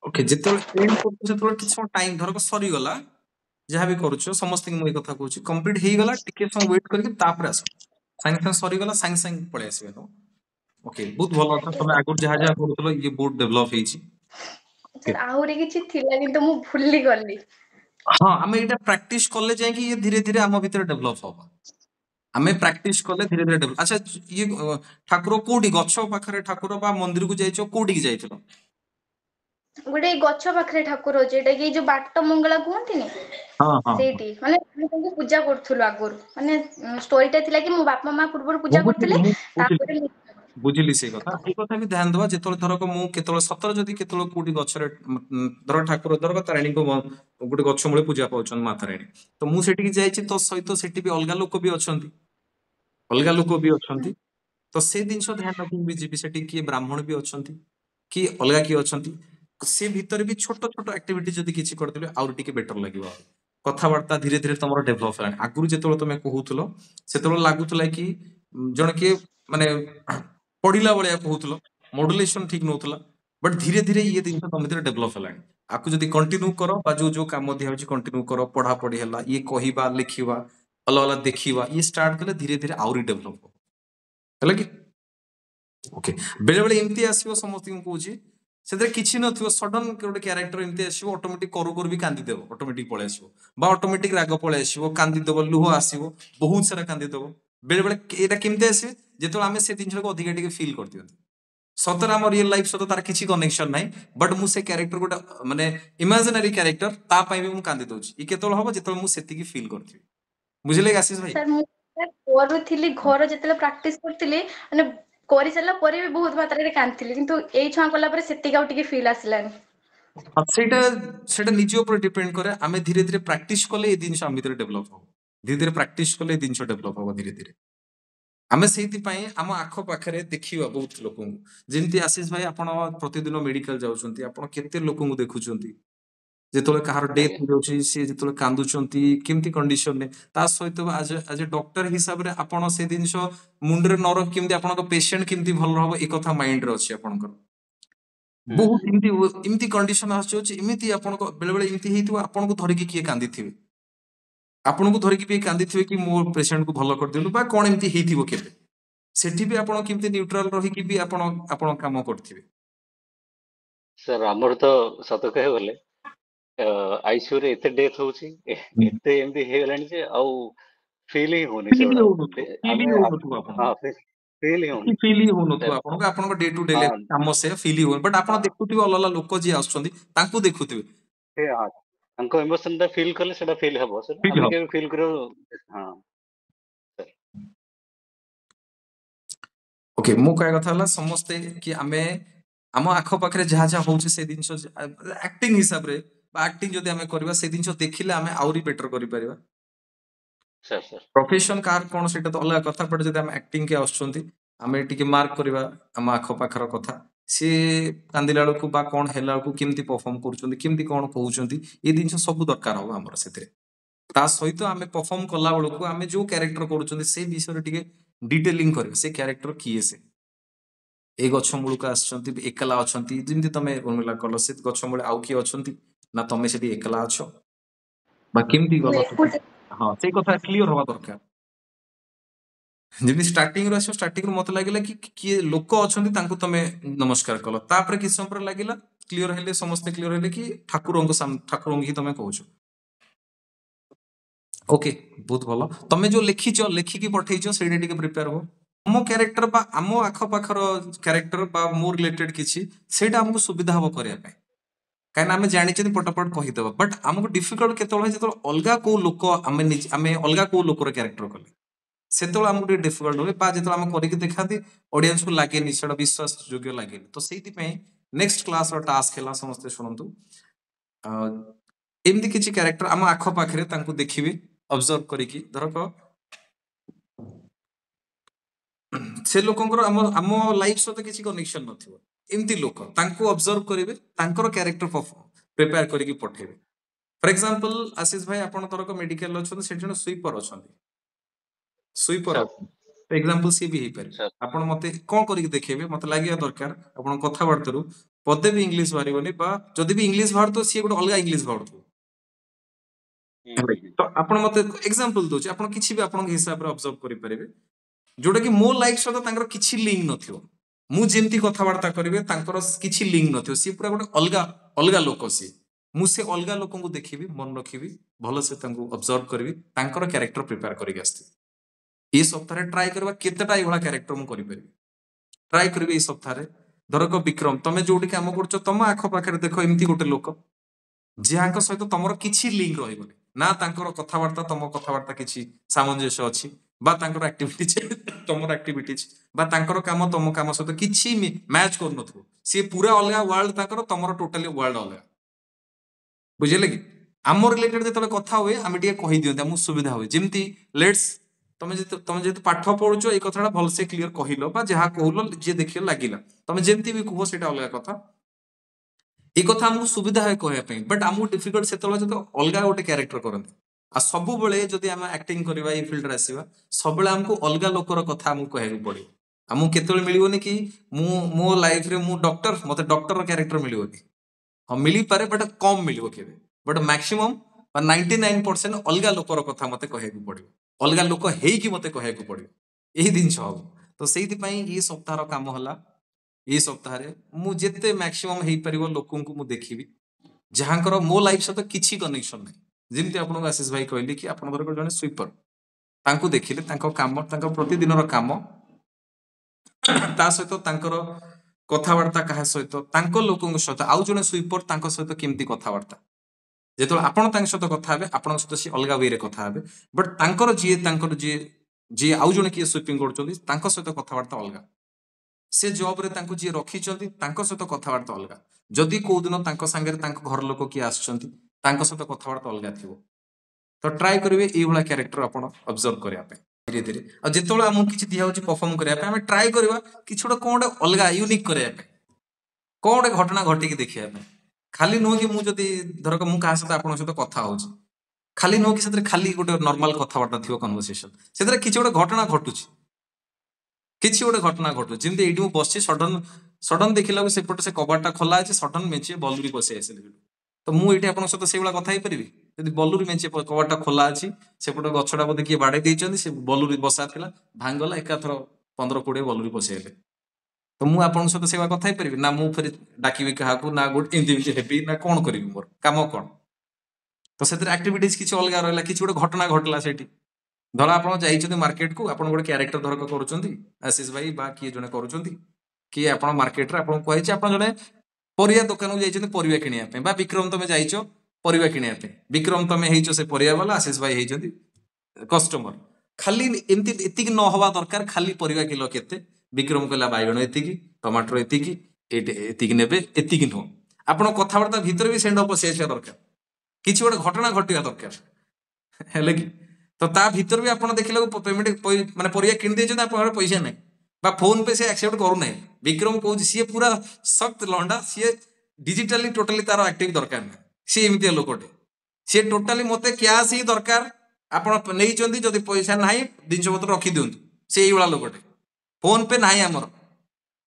ओके जेतेବେଳେ एंड करतो सेतेବେଳେ किछ टाइम धरक सरी गला जहाँ भी करूछो समस्त के मुई कथा कहूची कंप्लीट हेई गला टिके सम वेट करके तापर आस साइंस साइंस सरी गला साइंस साइंस पळे आसीबे तो ओके बहुत भलो था तमे आगु जहाँ जहाँ करूतलो ये बहुत डेवलप हेची सर आउरी किछि थिला किंतु मु भूली गली हां हमें एटा प्रैक्टिस करले जाय कि ये धीरे धीरे हम भीतर डेवलप होबा हमें प्रैक्टिस करले धीरे धीरे डेवलप अच्छा ये ठाकुर कोडी गच्छ पाखरे ठाकुर बा मंदिर को जाइछो कोडी की जाइछलो गोटे गच्छ पाखरे ठाकुर होचे एटा कि जो बाट मंगला कहंतिनी हां हां सेठी माने हम तांको पूजा करथुलो आगुर माने स्टोरीटा थिला कि मो बापा मां पूर्व पूजा करथले तापर बुझिली से कथा ए कथा भी ध्यान दवा जेतोल धरक मु केतोल सतर जदी केतोल कोडी गछरे धर ठाकुर धरक तारिणी को गोटे गछ मूले पूजा पाउछन माता रानी तो मु सेठी की जाइछि तो सहित सेठी भी अलगा लोक भी अछंती अलगा लोक भी अछंती तो से दिनस ध्यान रखि भी जीवी सेठी कि ब्राह्मण भी अछंती कि अलगा कि अछंती से भीतर भी छोट छोट एक्टिविटी जदी किछि करदेले आउर टिके बेटर लागिबो कथावार्ता धीरे धीरे तमरो डेवलप होला आगुरु जेतोल तमे कहूतलो सेतोल लागुतला कि जण के माने पढ़िला बळिया कहूतलो मॉड्यूलेशन ठीक नहोतला बट धीरे धीरे ये दिन तम भीतर डेवलप होला आकु जदी कंटिन्यू करो बा जो जो काम दिया होची कंटिन्यू करो पढ़ा पढ़ी हला ये कहिबा लिखिबा अलग अलग देखिबा ये स्टार्ट कले धीरे धीरे आउरी डेवलप हो हला कि ओके बेले बेले एमती आसीबो समस्त को कहूची सेतरे किछि नथिबो सडन गोटे कैरेक्टर एमती आसीबो ऑटोमेटिक करू करू भी कांदी देबो ऑटोमेटिक पळे आसीबो बा ऑटोमेटिक राग पळे आसीबो कांदी देबो लुह आसीबो बहुत सारा कांदी देबो बेले बेले एटा केमते आसीबे जेतो आमे से दिन को अधिक अधिक फील करदियो सतर आम रियल लाइफ सहित तार किछि कनेक्शन नाही बट मु से कैरेक्टर गोटे माने इमेजिनरी कैरेक्टर ता पई भी मु कांदी दोछि ई केतोल हबो जेतोल मु सेति की फील करथि बुझले आशीष भाई सर मु करूथिली घर जेतले प्रैक्टिस करथिली माने करि सला परे भी बहुत मात्रा रे कांतिली किंतु एई छुआ कला परे सेति गाउ टिके फील आसलानी ସେଇଟା ସେଇଟା ନିଜ ଉପରେ ଡିପେଣ୍ଡ କରେ ଆମେ ଧୀରେ ଧୀରେ ପ୍ରାକ୍ଟିସ କଲେ ଏ ଜିନିଷ ଆମ ଭିତରେ ଡେଭଲପ ହବ ଧୀରେ ଧୀରେ ପ୍ରାକ୍ଟିସ କଲେ ଏ ଜିନିଷ ଡେଭଲପ ହବ ଧୀରେ ଧୀରେ ଆମେ ସେଇଥିପାଇଁ ଆମ ଆଖପାଖରେ ଦେଖିବା ବହୁତ ଲୋକଙ୍କୁ ଯେମିତି ଆଶିଷ ଭାଇ ଆପଣ ପ୍ରତିଦିନ ମେଡିକାଲ ଯାଉଛନ୍ତି ଆପଣ କେତେ ଲୋକଙ୍କୁ ଦେଖୁଛନ୍ତି ଯେତେବେଳେ କାହାର ଡେଥ୍ ଆଜ୍ଞା ହେଇଯାଉଛି ସିଏ ଯେତେବେଳେ କାନ୍ଦୁଛନ୍ତି କେମିତି କଣ୍ଡିସନରେ ତା ସହିତ ଆଜ ଏ ଡକ୍ଟର ହିସାବରେ ଆପଣ ସେ ଜିନିଷ ମୁଣ୍ଡରେ ନ ରଖି କେମିତି ଆପଣଙ୍କ ପେସେଣ୍ଟ କେମିତି ଭଲ ହବ ଏ କଥା ମାଇଣ୍ଡରେ ଅଛି ଆପଣଙ୍କର ବହୁତ ଏମିତି କଣ୍ଡିସନ ଆସୁଛି ଏମିତି ଆପଣଙ୍କ ବେଳେ ବେଳେ ଏମିତି ହେଇଥିବ ଆପଣଙ୍କୁ ଧରିକି କିଏ କାନ୍ଦିଥିବେ ଆପଣଙ୍କୁ ଧରିକି କିଏ କାନ୍ଦିଥିବେ କି ମୋ ପେସେଣ୍ଟକୁ ଭଲ କରିଦିଅନ୍ତୁ ବା କଣ ଏମିତି ହେଇଥିବ କେବେ ସେଠି ବି ଆପଣ କେମିତି ନ୍ୟୁଟ୍ରାଲ ରହିକି ବି ଆପଣ ଆପଣ କାମ କରିଥିବେ ସାର୍ ଆମର ତ ସତ କହିବାକୁ ଗଲେ ଆଇସିୟୁ ରେ ଏତେ ଡେଥ୍ ହଉଛି ଏତେ ଏମିତି ହେଇଗଲାଣି ଯେ ଆଉ ଫିଲ୍ ହିଁ ହଉନି ଫିଲ୍ ସେଗୁଡା ହଉନଥିବ ଫିଲ୍ ଆମେ ହଉନଥିବ ଆପଣଙ୍କୁ ହଁ ଫିଲ୍ ହିଁ କିଛି ହଉନି ଫିଲ୍ ହିଁ ହଉନଥିବ ସାର୍। ଆପଣଙ୍କୁ ଆପଣଙ୍କ ଡେ ଟୁ ଡେ ହଁ କାମ ସେ ଫିଲ୍ ହିଁ ହଉନି ବଟ୍ ଆପଣ ହଁ ଦେଖୁଥିବେ ଅଲଗା ଲୋକ ଯିଏ ଆସୁଛନ୍ତି ତାଙ୍କୁ ଦେଖୁଥିବେ ସେ ହଁ ତାଙ୍କ ଇମୋସନ ଟା ଫିଲ୍ କଲେ ସେଟା ଫିଲ୍ ହବ ସାର୍ ଫିଲ୍ ଆମେ ହବ କେବେ ଫିଲ୍ କରିବାକୁ ହଁ ସାର୍ ଓକେ ମୁଁ କହିବା କଥା ହେଲା ସମସ୍ତେ କି ଆମେ ଆମ ଆଖପାଖରେ ଯାହା ଯାହା ହଉଛି ସେ ଜିନିଷ ଆକ୍ଟିଂ ହିସାବରେ ବା ଆକ୍ଟିଂ ଯଦି ଆମେ କରିବା ସେ ଜିନିଷ ଦେଖିଲେ ଆମେ ଆହୁରି ବେଟର କରିପାରିବା ସାର୍ ସାର୍ ପ୍ରଫେସନ କାହାର କଣ ସେଇଟା ତ ଅଲଗା କଥା ବଟ୍ ଯଦି ଆମେ ଆକ୍ଟିଂ କେ ଆସୁଛନ୍ତି ଆମେ ଟିକେ ମାର୍କ କରିବା ଆମ ଆଖପାଖର କଥା ସିଏ କାନ୍ଦିଲା ବେଳକୁ ବା କଣ ହେଲା ବେଳକୁ କେମିତି ପରଫର୍ମ କରୁଛନ୍ତି କେମିତି କଣ କହୁଛନ୍ତି ଏ ଜିନିଷ ସବୁ ଦରକାର ହବ ଆମର ସେଥିରେ ତା ସହିତ ଆମେ ପରଫର୍ମ କଲା ବେଳକୁ ଆମେ ଯୋଉ କ୍ୟାରେକ୍ଟର କରୁଛନ୍ତି ସେଇ ବିଷୟରେ ଟିକେ ଡିଟେଲିଂ କରିବା ସେ କ୍ୟାରେକ୍ଟର କିଏ ସେ ଏ ଗଛ ମୂଳକୁ ଆସିଛନ୍ତି ଏକଲା ଅଛନ୍ତି ଯେମିତି ତମେ ଉର୍ମିଲା କଲ ସେ ଗଛ ମୂଳେ ଆଉ କିଏ ଅଛନ୍ତି ନା ତମେ ସେଠି ଏକଲା ଅଛ ବା କେମିତି ମୁଁ ଗଲ ସେଠି ଏକୁଟିଆ ହଁ ସେଇ କଥା କ୍ଲିୟର ହବା ଦରକାର ଯେମିତି ଷ୍ଟାର୍ଟିଂ ରୁ ଆସିବ ଷ୍ଟାର୍ଟିଂ ରୁ ମତେ ଲାଗିଲା କି କିଏ ଲୋକ ଅଛନ୍ତି ତାଙ୍କୁ ତମେ ନମସ୍କାର କଲ ତାପରେ କିଛି ସମୟ ପରେ ଲାଗିଲା କ୍ଲିୟର ହେଲେ ସମସ୍ତେ କ୍ଲିୟର ହେଲେ କି ଠାକୁରଙ୍କୁ ହିଁ ତମେ କହୁଛ ଓକେ ବହୁତ ଭଲ ତମେ ଯୋଉ ଲେଖିକି ପଠେଇଛ ସେଇଟା ଟିକେ ପ୍ରିପେୟାର ହବ ଆମ କ୍ୟାରେକ୍ଟର ବା ଆମ ଆଖପାଖର କ୍ୟାରେକ୍ଟର ବା ମୋ ରିଲେଟେଡ କିଛି ସେଇଟା ଆମକୁ ସୁବିଧା ହବ କରିବା ପାଇଁ କାହିଁକିନା ଆମେ ଜାଣିଛନ୍ତି ପଟପଟ କହିଦେବା ବଟ୍ ଆମକୁ ଡିଫିକଲ୍ଟ କେତେବେଳେ ହୁଏ ଯେତେବେଳେ ଅଲଗା କୋଉ ଲୋକ ଆମେ ଅଲଗା କୋଉ ଲୋକର କ୍ୟାରେକ୍ଟର କଲେ ସେତେବେଳେ ଆମକୁ ଟିକେ ଡିଫିକଲ୍ଟ ହୁଏ ବା ଯେତେବେଳେ ଆମେ କରିକି ଦେଖାନ୍ତି ଅଡିଏନ୍ସକୁ ଲାଗେନି ସେଟା ବିଶ୍ୱାସ ଯୋଗ୍ୟ ଲାଗେନି ତ ସେଇଥିପାଇଁ ନେକ୍ସଟ କ୍ଲାସର ଟାସ୍କ ହେଲା ସମସ୍ତେ ଶୁଣନ୍ତୁ ଏମିତି କିଛି କ୍ୟାରେକ୍ଟର ଆମ ଆଖପାଖରେ ତାଙ୍କୁ ଦେଖିବେ ଅବଜର୍ଭ କରିକି ଧରକ ସେ ଲୋକଙ୍କର ଆମ ଲାଇଫ ସହିତ କିଛି କନେକ୍ସନ ନଥିବ ଏମିତି ଲୋକ ତାଙ୍କୁ ଅବଜର୍ଭ କରିବେ ତାଙ୍କର କ୍ୟାରେକ୍ଟର ପ୍ରିପେୟାର କରିକି ପଠେଇବେ ଫର ଏକ୍ସାମ୍ପଲ ଆଶିଷ ଭାଇ ଆପଣ ଧରକ ମେଡିକାଲ ଅଛନ୍ତି ସେଠି ଜଣେ ସୁଇପର ଅଛନ୍ତି ସୁଇପର ସାର୍ ଅଛନ୍ତି ଏକ୍ସାମ୍ପଲ ସିଏ ବି ହେଇପାରିବେ ସାର୍ ଆପଣ ମତେ କଣ କରିକି ଦେଖେଇବେ ମତେ ଲାଗିବା ଦରକାର ଆପଣଙ୍କ କଥାବାର୍ତ୍ତାରୁ ପଦେ ବି ଇଂଲିଶ ବାହାରିବନି ବା ଯଦି ବି ଇଂଲିଶ ବାହାରୁଥିବ ସିଏ ଗୋଟେ ଅଲଗା ଇଂଲିଶ ବାହାରୁଥିବ ତ ଆପଣ ମତେ ଏକ୍ସାମ୍ପଲ ଦଉଛି ଆପଣ କିଛି ବି ଆପଣଙ୍କ ହିସାବରେ ଅବଜର୍ଭ କରିପାରିବେ ଯୋଉଟା କି ମୋ ଲାଇଫ ସହିତ ତାଙ୍କର କିଛି ଲିଙ୍କ ନଥିବ ମୁଁ ଯେମିତି କଥାବାର୍ତ୍ତା କରିବେ ତାଙ୍କର କିଛି ଲିଙ୍କ ନଥିବ ସିଏ ପୁରା ଗୋଟେ ଅଲଗା ଅଲଗା ଲୋକ ସିଏ ମୁଁ ସେ ଅଲଗା ଲୋକଙ୍କୁ ଦେଖିବି ମନେ ରଖିବି ଭଲସେ ତାଙ୍କୁ ଅବଜର୍ଭ କରିବି ତାଙ୍କର କ୍ୟାରେକ୍ଟର ପ୍ରିପେୟାର କରିକି ଆସିଥିବି ଏଇ ସପ୍ତାହରେ ଟ୍ରାଏ କରିବା କେତେଟା ଏଇଭଳିଆ କ୍ୟାରେକ୍ଟର ମୁଁ କରିପାରିବି ଟ୍ରାଏ କରିବି ଏଇ ସପ୍ତାହରେ ଧରକ ବିକ୍ରମ ତମେ ଯୋଉଠି କାମ କରୁଛ ତମ ଆଖପାଖରେ ଦେଖ ଏମିତି ଗୋଟେ ଲୋକ ଯାହାଙ୍କ ସହିତ ତମର କିଛି ଲିଙ୍କ ରହିବନି ନା ତାଙ୍କର କଥାବାର୍ତ୍ତା ତମ କଥାବାର୍ତ୍ତା କିଛି ସାମଞ୍ଜସ୍ୟ ଅଛି ବା ତାଙ୍କର ଆକ୍ଟିଭିଟିଜ ତମର ଆକ୍ଟିଭିଟିଜ ବା ତାଙ୍କର କାମ ତମ କାମ ସହିତ କିଛି ମ୍ୟାଚ କରୁନଥିବ ସିଏ ପୁରା ଅଲଗା ୱାର୍ଲଡ ତାଙ୍କର ତମର ଟୋଟାଲି ୱାର୍ଲଡ ଅଲଗା ବୁଝିଲେ କି ଆମ ରିଲେଟେଡ ଯେତେବେଳେ କଥା ହୁଏ ଆମେ ଟିକେ କହିଦିଅନ୍ତି ଆମକୁ ସୁବିଧା ହୁଏ ଯେମିତି ଲେଟ୍ସ ତମେ ଯେହେତୁ ପାଠ ପଢୁଛ ଏଇ କଥାଟା ଭଲସେ କ୍ଲିୟର କହିଲ ବା ଯାହା କହୁଲ ଯିଏ ଦେଖିଲ ଲାଗିଲା ତମେ ଯେମିତି ବି କୁହ ସେଇଟା ଅଲଗା କଥା এই କଥା ଆମକୁ ସୁବିଧା ହୁଏ କହିବା ପାଇଁ ବଟ୍ ଆମକୁ ଡିଫିକଲ୍ଟ ସେତେବେଳେ ଯଦି ଅଲଗା ଗୋଟେ କ୍ୟାରେକ୍ଟର କରନ୍ତି ଆଉ ସବୁବେଳେ ଯଦି ଆମେ ଆକ୍ଟିଂ କରିବା ଏଇ ଫିଲ୍ଡରେ ଆସିବା ସବୁବେଳେ ଆମକୁ ଅଲଗା ଲୋକର କଥା ଆମକୁ କହିବାକୁ ପଡିବ ଆମକୁ କେତେବେଳେ ମିଳିବନି କି ମୁଁ ମୋ ଲାଇଫରେ ମୁଁ ଡକ୍ଟର ମତେ ଡକ୍ଟର କ୍ୟାରେକ୍ଟର ମିଳିବନି ହଁ ମିଳିପାରେ ବଟ୍ କମ ମିଳିବ କେବେ ବଟ୍ ମ୍ୟାକ୍ସିମମ୍ ବା 99% ଅଲଗା ଲୋକର କଥା ମତେ କହିବାକୁ ପଡିବ ଅଲଗା ଲୋକ ହେଇକି ମତେ କହିବାକୁ ପଡିବ ଏହି ଜିନିଷ ହବ ତ ସେଇଥିପାଇଁ ଏଇ ସପ୍ତାହର କାମ ହେଲା ଏଇ ସପ୍ତାହରେ ମୁଁ ଯେତେ ମ୍ୟାକ୍ସିମମ୍ ହେଇପାରିବ ଲୋକଙ୍କୁ ମୁଁ ଦେଖିବି ଯାହାଙ୍କର ମୋ ଲାଇଫ ସହିତ କିଛି କନେକ୍ସନ ନାହିଁ ଯେମିତି ଆପଣଙ୍କୁ ଆଶିଷ ଭାଇ କହିଲେ କି ଆପଣଙ୍କର ଜଣେ ସୁଇପର ତାଙ୍କୁ ଦେଖିଲେ ତାଙ୍କ କାମ ତାଙ୍କ ପ୍ରତିଦିନର କାମ ତା ସହିତ ତାଙ୍କର କଥାବାର୍ତ୍ତା କାହା ସହିତ ତାଙ୍କ ଲୋକଙ୍କ ସହିତ ଆଉ ଜଣେ ସୁଇପର ତାଙ୍କ ସହିତ କେମିତି କଥାବାର୍ତ୍ତା ଯେତେବେଳେ ଆପଣ ତାଙ୍କ ସହିତ କଥା ହେବେ ଆପଣଙ୍କ ସହିତ ସେ ଅଲଗା ୱେରେ କଥା ହେବେ ବଟ୍ ତାଙ୍କର ଯିଏ ଯିଏ ଆଉ ଜଣେ କିଏ ସୁଇପିଂ କରୁଛନ୍ତି ତାଙ୍କ ସହିତ କଥାବାର୍ତ୍ତା ଅଲଗା से जॉब रे तांको जी रखिचंती तांको सहित कथबार्ता अलगा जदि कोउ दिन तांको संगे तांको घर लोक किए आसचंती तांको सहित कथबार्ता अलगा थिबो तो ट्राई करिवे एई भला कैरेक्टर आपण ऑब्जर्व करिया पे धीरे धीरे आ जेतोला हमु किछि दिया होछि परफॉर्म करिया पे हमें ट्राई करबा किछि गोटे कोन अलगा यूनिक करिया पे कोन घटना घटी के देखिया पे खाली नो कि मु जदि धरक मु का सहित आपण सहित कथा होछि खाली नो कि सेतरे खाली गोटे नॉर्मल कथबार्ता थिबो कन्वर्सेशन सेतरे किछि गोटे घटना घटुछि किछि गोटे घटना घटु जेमति एठी मु बसछि सडन सडन देखिला सेपटे से कबाटा खोला अछि सडन मेचे बलुरी बसे आइसले तो मु एठी आपन सहित सेबला कथा हेइ परिबि जदि बलुरी मेचे कबाटा खोला अछि सेपटे गछडा बोधे किए बाडे देइचंदी से बलुरी बसा थिला भांगला एकाथर 15-20 बलुरी बसेले तो मु आपन सहित सेवा कथा हेइ परिबि ना मु फेरि डाकिबि काहाकू ना गुड इन्दिविजुअल हेबि ना कोन करिबि मोर काम कोन तो सेतरे एक्टिविटीज किछि अलगा रहला किछि गोटे घटना घटला सेठी धर आपण जाइछथि मार्केट को आपण गोटे कैरेक्टर धरक करूछंती आशीष भाई बा किए जने करूछंती कि आपण मार्केट रे आपण कहै छी आपण जने परिया दुकान को जाइछथि परिया किनिया पे बा विक्रम तमे जाइछो परिया किनिया पे विक्रम तमे हेइछो से परिया वाला आशीष भाई हेइछथि कस्टमर खाली एमती एतिक न हवा दरकार खाली परिया किलो केते विक्रम कहला बाइगण एतिकी टमाटर एतिकी एतिकी नेबे एतिकी नो आपण कथावार्ता भीतर भी सेंड अप से दरकार किछि गोटे घटना घटिया दरकार हेले कि तो ता भीतर भी आपण देखिला पेमेंट माने परिया किन देछन आपण पैसा नै बा फोन पे से एक्सेप्ट करू नै विक्रम कहू सी पूरा सख्त लंडा सी डिजिटली टोटली तार एक्टिव दरकार नै सी एमितिया लोकटे सी टोटली मते कैश ही दरकार आपण नै चंदी जदी पैसा नाही दिनछ पत्र रखी दियंतु से एई वाला लोकटे फोन पे नाही हमर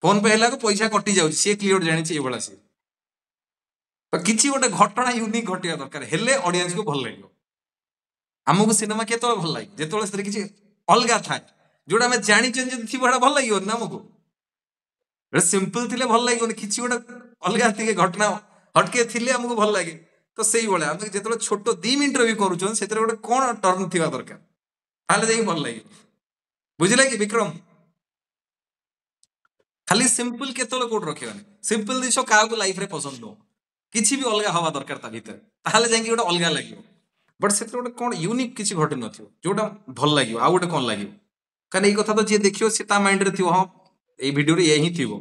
फोन पे हैला को पैसा कटि जाउ सी क्लियर जानि छी एई वाला सी तो किछि गोटे घटना यूनिक घटिया दरकार हेले ऑडियंस को भल लागियो आमको सिनेमा केतोले भल लागे जेतोले सेरे किछि अलगा थाए जोडा हम जानि चन जदि थि बडा भल लागियो ना हमको रे सिंपल थिले भल लागियो किछि गोटे अलगा थिके घटना हटके थिले हमको भल लागे तो सेई बळे हम जेतोले छोटो 2 मिनिट रे भी करूछन सेतरे गोटे कोन टर्न थिबा दरकार ताले जाई भल लागियो बुझिले कि विक्रम खाली सिंपल केतोले कोड रखियोनी सिंपल दिसो काहा को लाइफ रे पसंद नो किछि भी अलगा हवा दरकार ता भीतर ताले जाई गोटे अलगा लागियो बट से गोटे कौन यूनिक किसी घटि न जोटा भल लगे आउ गोटे कौन लगे कहीं ये कथा तो जी देखियो से ता माइंड रे थियो हाँ ये वीडियो रे यही थियो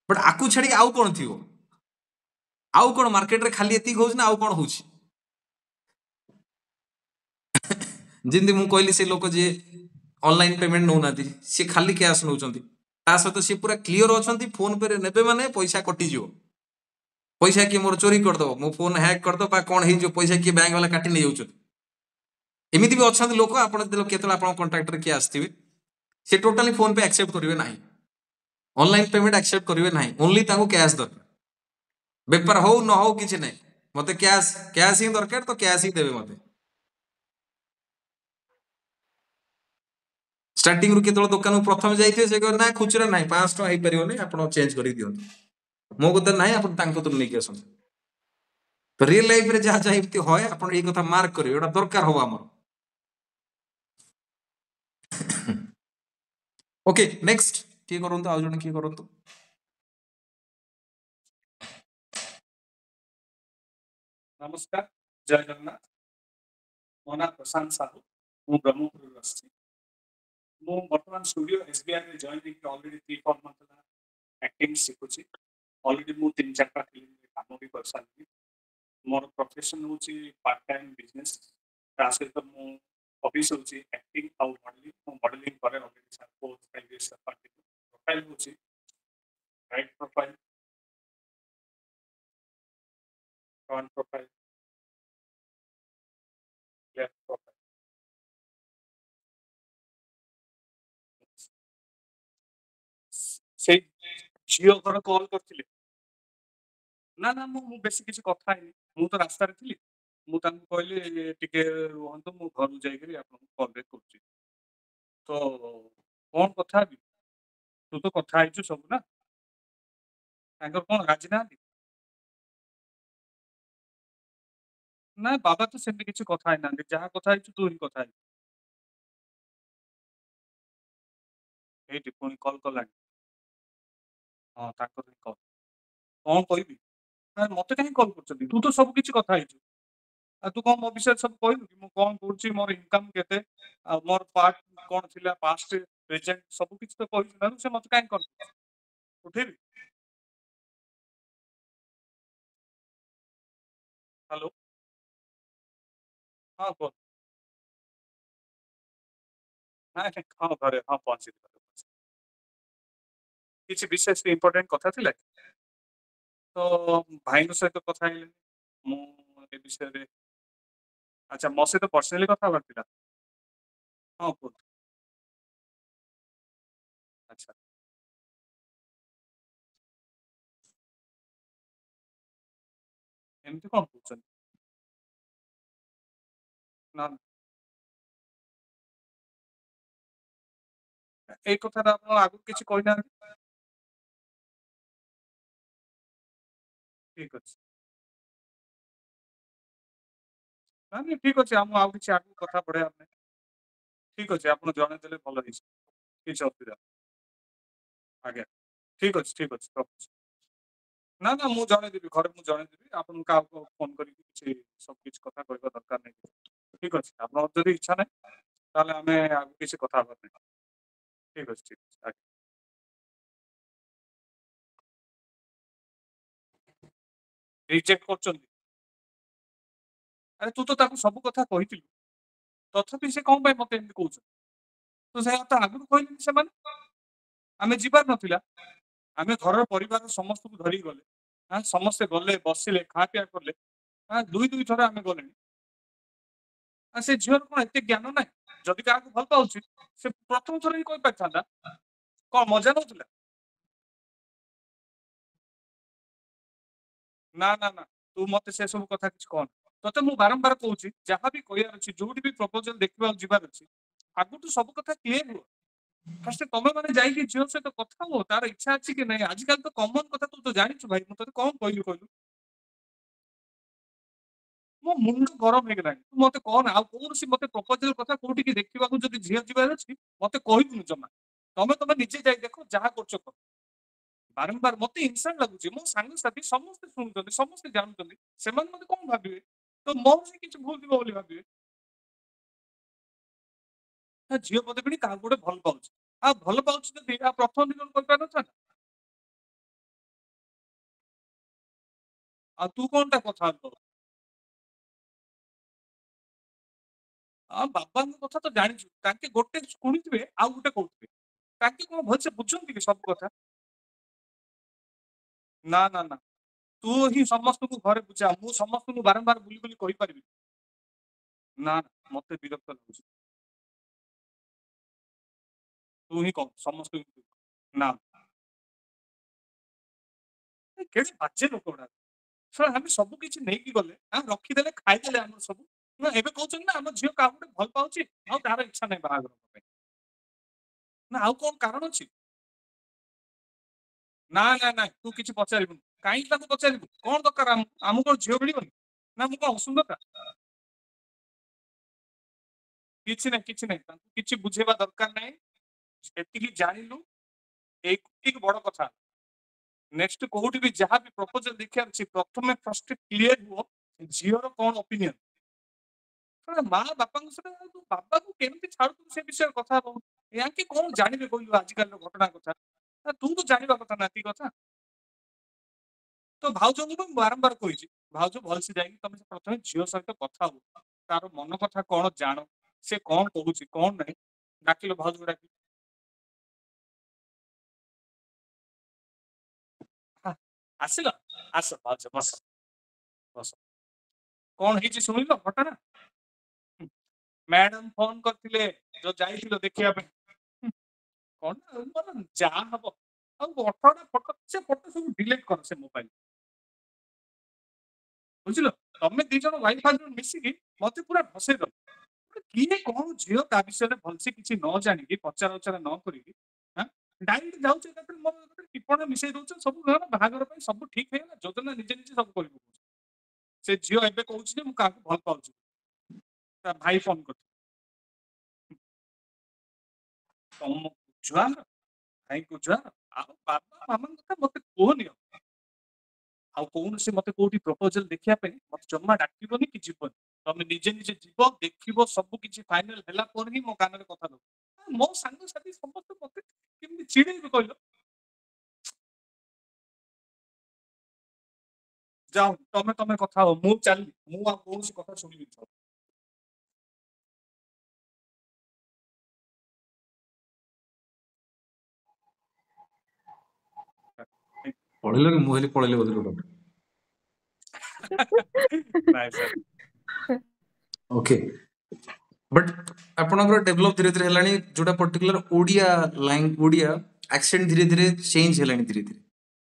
बट आकु छाड़ी आउ कौन थियो आउ कौन मार्केट रे खाली एति होउछ ना आउ कौन होउछ जिंदी मु कहली से लोक जे ऑनलाइन पेमेंट नौ नाती से खाली कैश नौचंती ता सहित से पूरा क्लियर अछंती फोन पे रे नेबे माने पैसा कटि जिवो पैसा किए मोर चोरी कर दो मो फोन हैक कर दो बा कोन हे जो पैसा किए बैंक वाला काटी नै जाउछ एमिति भी अच्छा लोक आप केतला आप कंट्राक्ट किए आसथिबे से टोटली फोन पे एक्सेप्ट करिवे नाही ऑनलाइन पेमेंट एक्सेप्ट करिवे नाही ओनली ताको कैश दरकार बेपार हो न हो किछि नै मते कैश कैश ही दरकार तो कैश ही देबे मते स्टार्टिंग रु केतला दुकान प्रथम जाइथे से ना खुचरा नाही 500 आइ परियो नै आपण चेंज करि दियंतु मो को नाही आपण तांको तो नै के आसन तो रियल लाइफ रे जहा एमती होय आपण ए कथा मार्क करियो एटा दरकार हो हमर ओके नेक्स्ट किए करंतु आउ जण किए करंतु नमस्कार जय जगन्नाथ मो ना प्रशांत साहू मु ब्रह्मपुर रस्सी मु वर्तमान स्टूडियो एसबीआई रे जॉइन करके ऑलरेडी 3-4 मंथ एक्टिंग सिखुची ऑलरेडी मु 3-4 फिल्म रे काम भी कर साली मोर प्रोफेशन होची पार्ट टाइम बिजनेस तासे तो मु ऑफिस होची एक्टिंग आउ मॉडलिंग करे ऑलरेडी 4-5 इयर्स पार्टी प्रोफाइल होची right profile front profile left profile से जियो घर कॉल करथिले ना ना मु बेसी किसी कथा है मु तो रास्ता रे थिली मु तांको कहली टिके रहंतो मु घर जाई करी आपन कॉल बैक करछि तो कोन कथा भी तू तो कथा आइछु सब ना तांकर कोन राजी ना ना बाबा तो सेमती किसी कथा है ना जहाँ कथा आइछु तू ही कथा है ए पुणी कॉल कला हां तांकर कॉल कोन कहबी मते कहीं कॉल करछथि तू तो सब किछि कथा आइछु आ तू कोन मो विषय सब कहलु कि मु कोन करछि मोर इनकम केते आ मोर पार्ट कोन थिला पास्ट प्रेजेंट सब किछि तो कहलु ना से मते काई कर उठेबी हेलो हाँ कह ना हाँ घरे हाँ पहुँची किसी विशेष इंपोर्टेंट कथा थिला तो भाई सहित कथा हेले मु ए विषय रे अच्छा मो सहित पर्सनली कथा बार्तिला हाँ कह अच्छा एमती कौन कहते ना ए कथा आप आगु किसी कहना ठीक अच्छे ना नहीं ठीक अच्छे आम आउ किसी आगु कथा बढ़िया ठीक अच्छे आप जनईदे भल किसी असुविधा आज्ञा ठीक अच्छे रखुच्छी ना ना मुझे जनईदेवी घर मुझे जनईदेवी आपन क्या फोन कर सब किसी कथा कहवा दरकार नहीं ठीक अच्छे आप इच्छा ना ताले आम आगु किसी कथा ठीक अच्छे ठीक अच्छे आज्ञा रिजेक्ट कर अरे तू तो ताकू सब कथा कही तथापि से कौन मत एमती कौन तो से आगु कहली से आम जीवार नाला आम घर परिवार समस्त को धरिक गले हाँ समस्ते गले बसिले खा पिया कले हाँ दुई दुई थर आम गले से झीर कौन एत ज्ञान ना जदि क्या भल पाऊँ से प्रथम थर ही कही पारि था कौन मजा नौला ना ना ना तू मत से सब कथा कि कहना तोते मु बारंबार कहूँ जहाँ भी कहार अच्छी जो भी प्रपोजल देखा जीवार अच्छी आगु तू सब कथा क्लीयर हुआ फास्ट तुम मैंने जाइए झील सहित कथा हो तार इच्छा अच्छी कि नहीं आजिकल तो कमन कथा तू तो जानी भाई मुझे कौन कहलु कहलु मो मुंड गरम हो मत कौन आउ कौन मत प्रपोजल कथा कौटी देखा जब झील जीवार अच्छी मत कहबुन जमा तुम तुम निजे जाई देख जहाँ कर बारंबार मत इनसल्ट लगुच मो सांगसाथी समस्ते शुणुं समस्ते जानते से मत कौन भावे तो मोर से किसी भूल थी भावे झील पदे भी क्या गोटे भल पाँच आ भल पाँच जब प्रथम दिन कर था आ तू कौन टा कथा बाबा कथा तो जानी गोटे शुणी आउ गोटे कहते कौन भलसे बुझे कि सब कथा ना ना ना तू ही समस्त को घरे बुझा मु समस्त को बारंबार बुली बुली कही पारि ना मत विरक्त लगुच तू ही कह समस्त ना के बाजे लोक गुड़ा सर आम सब किसी नहीं गले रखीदे खाईदे आम सब ना एवं कहते ना आम झील क्या गोटे भल पाँच तार इच्छा नहीं बाहर ना आउ कौन कारण अच्छी ना ना ना तू किसी पचारू कहीं पचारू कौन दरकार आमको कौन झील मिलनी ना मुझे असुंदर किसी ना कि बुझेवा दरकार ना ये जानलु एक बड़ कथा नेक्स्ट कोठी भी जहाँ भी प्रपोजल देखा प्रथम फर्स्ट क्लीयर हुआ झीर कौन ओपिनियन माँ बापा बाबा को केमती छाड़ू से विषय कथा या कि कौन जानवे कहलु आजिकल घटना कथा तू तो जानवा कथा नाती कथा तो भाउज को बारंबार कही भाउज भलसे जाकि तुम प्रथम झील सहित कथा हो तार मन कथा कौन जान से कौन कहूँ कौन ना डाकिल भाउज को डाक आसिल आस भाउज बस बस कौन है शुणिल घटना मैडम फोन करते जो जाइल देखा कौन मतलब जहाँ हम अठारह फोटो से फोटो सब डिलीट कर से मोबाइल बुझल तुम दी जन वाइफ हजबैंड मिसिकी मत पूरा भसई दल किए कौन झील ता विषय भलसे किसी न जानिकी पचार उचार न करी डायरेक्ट जाऊे मोर टिप्पणी मिसई दौर सब बाहागर सब ठीक है योजना निजे निजे सब कर से झील एवं कहे मुझे भल पाँच भाई फोन कर तुम जुआर भाई को जुआर बाबा मामा कथा मत कहनी आउ कौन से मत कौटी प्रपोजल देखा मत जमा डाकबनी कि जीवन तुम निजे निजे जीव देख सब किसी फाइनाल है ही मो कान कथा दो मो सांग साथी समस्त मत चिड़े कहल ଯାଅ ତମେ ତମେ କଥା ହବ, ମୁଁ ଚାଲିଲି, ମୁଁ ଆଉ କୌଣସି କଥା ଶୁଣିବିନି। ପଢିଲ କି ମୁଁ ହେଲି ପଳେଇଲେ ବୋଧେ ଗୋଟେ ନାଇଁ ସାର୍ ଓକେ ବଟ୍ ଆପଣଙ୍କର ଡେଭଲପ ଧୀରେ ଧୀରେ ହେଲାଣି ଯୋଉଟା ପର୍ଟିକୁଲାର ଓଡିଆ ଓଡିଆ ଆକ୍ସେଣ୍ଟ ଧୀରେ ଧୀରେ ଚେଞ୍ଜ ହେଲାଣି ଧୀରେ ଧୀରେ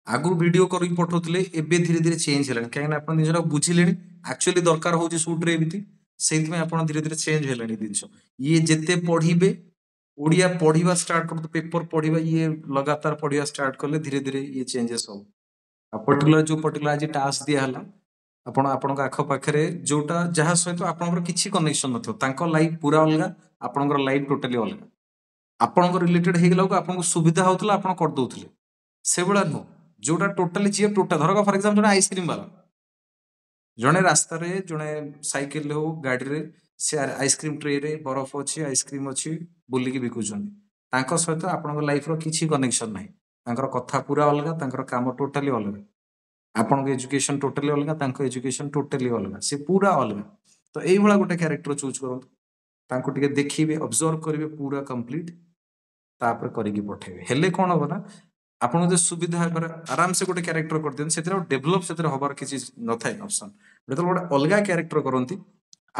ଆଗରୁ ଭିଡିଓ କରିକି ପଠାଉଥିଲେ ଏବେ ଧୀରେ ଧୀରେ ଚେଞ୍ଜ ହେଲାଣି କାହିଁକିନା ଆପଣ ନିଜର ବୁଝିଲେଣି ଆକ୍ଚୁଆଲି ଦରକାର ହଉଛି ସୁଟ୍ରେ ଏମିତି ସେଇଥିପାଇଁ ଆପଣ ଧୀରେ ଧୀରେ ଚେଞ୍ଜ ହେଲାଣି ଜିନିଷ ଇଏ ଯେତେ ପଢିବେ ଓଡିଆ ପଢିବା ଷ୍ଟାର୍ଟ କରନ୍ତୁ ପେପର ପଢିବା ଇଏ ଲଗାତାର ପଢିବା ଷ୍ଟାର୍ଟ କଲେ ଧୀରେ ଧୀରେ ଇଏ ଚେଞ୍ଜେସ୍ ହବ ଆଉ ପର୍ଟିକୁଲାର ଯୋଉ ପର୍ଟିକୁଲାର ଆଜି ଟାସ୍କ ଦିଆ ହେଲା ଆପଣ ଆପଣଙ୍କ ଆଖପାଖରେ ଯୋଉଟା ଯାହା ସହିତ ଆପଣଙ୍କର କିଛି କନେକ୍ସନ ନଥିବ ତାଙ୍କ ଲାଇଫ ପୁରା ଅଲଗା ଆପଣଙ୍କର ଲାଇଫ ଟୋଟାଲି ଅଲଗା ଆପଣଙ୍କ ରିଲେଟେଡ ହେଇଗଲା ବେଳକୁ ଆପଣଙ୍କୁ ସୁବିଧା ହଉଥିଲା ଆପଣ କରିଦଉଥିଲେ ସେଭଳିଆ ନୁହଁ ଯୋଉଟା ଟୋଟାଲି ଯିଏ ଧରକ ଫର ଏକ୍ସାମ୍ପଲ ଜଣେ ଆଇସ୍କ୍ରିମ ବାଲା ଜଣେ ରାସ୍ତାରେ ଜଣେ ସାଇକେଲରେ ହଉ ଗାଡିରେ ସେ ଆଇସ୍କ୍ରିମ ଟ୍ରେରେ ବରଫ ଅଛି ଆଇସ୍କ୍ରିମ ଅଛି ବୁଲିକି ବିକୁଛନ୍ତି ତାଙ୍କ ସହିତ ଆପଣଙ୍କ ଲାଇଫର କିଛି କନେକ୍ସନ ନାହିଁ ତାଙ୍କର କଥା ପୁରା ଅଲଗା ତାଙ୍କର କାମ ଟୋଟାଲି ଅଲଗା ଆପଣଙ୍କ ଏଜୁକେସନ ଟୋଟାଲି ଅଲଗା ତାଙ୍କ ଏଜୁକେସନ ଟୋଟାଲି ଅଲଗା ସେ ପୁରା ଅଲଗା ତ ଏଇଭଳିଆ ଗୋଟେ କ୍ୟାରେକ୍ଟର ଚୁଜ୍ କରନ୍ତୁ ତାଙ୍କୁ ଟିକେ ଦେଖିବେ ଅବଜର୍ଭ କରିବେ ପୁରା କମ୍ପ୍ଲିଟ ତାପରେ କରିକି ପଠେଇବେ ହେଲେ କଣ ହବ ନା ଆପଣଙ୍କୁ ଯଦି ସୁବିଧା ହେବାର ଆରାମସେ ଗୋଟେ କ୍ୟାରେକ୍ଟର କରିଦିଅନ୍ତି ସେଥିରେ ଡେଭଲପ ସେଥିରେ ହବାର କିଛି ନଥାଏ ଅପସନ ଯେତେବେଳେ ଗୋଟେ ଅଲଗା କ୍ୟାରେକ୍ଟର କରନ୍ତି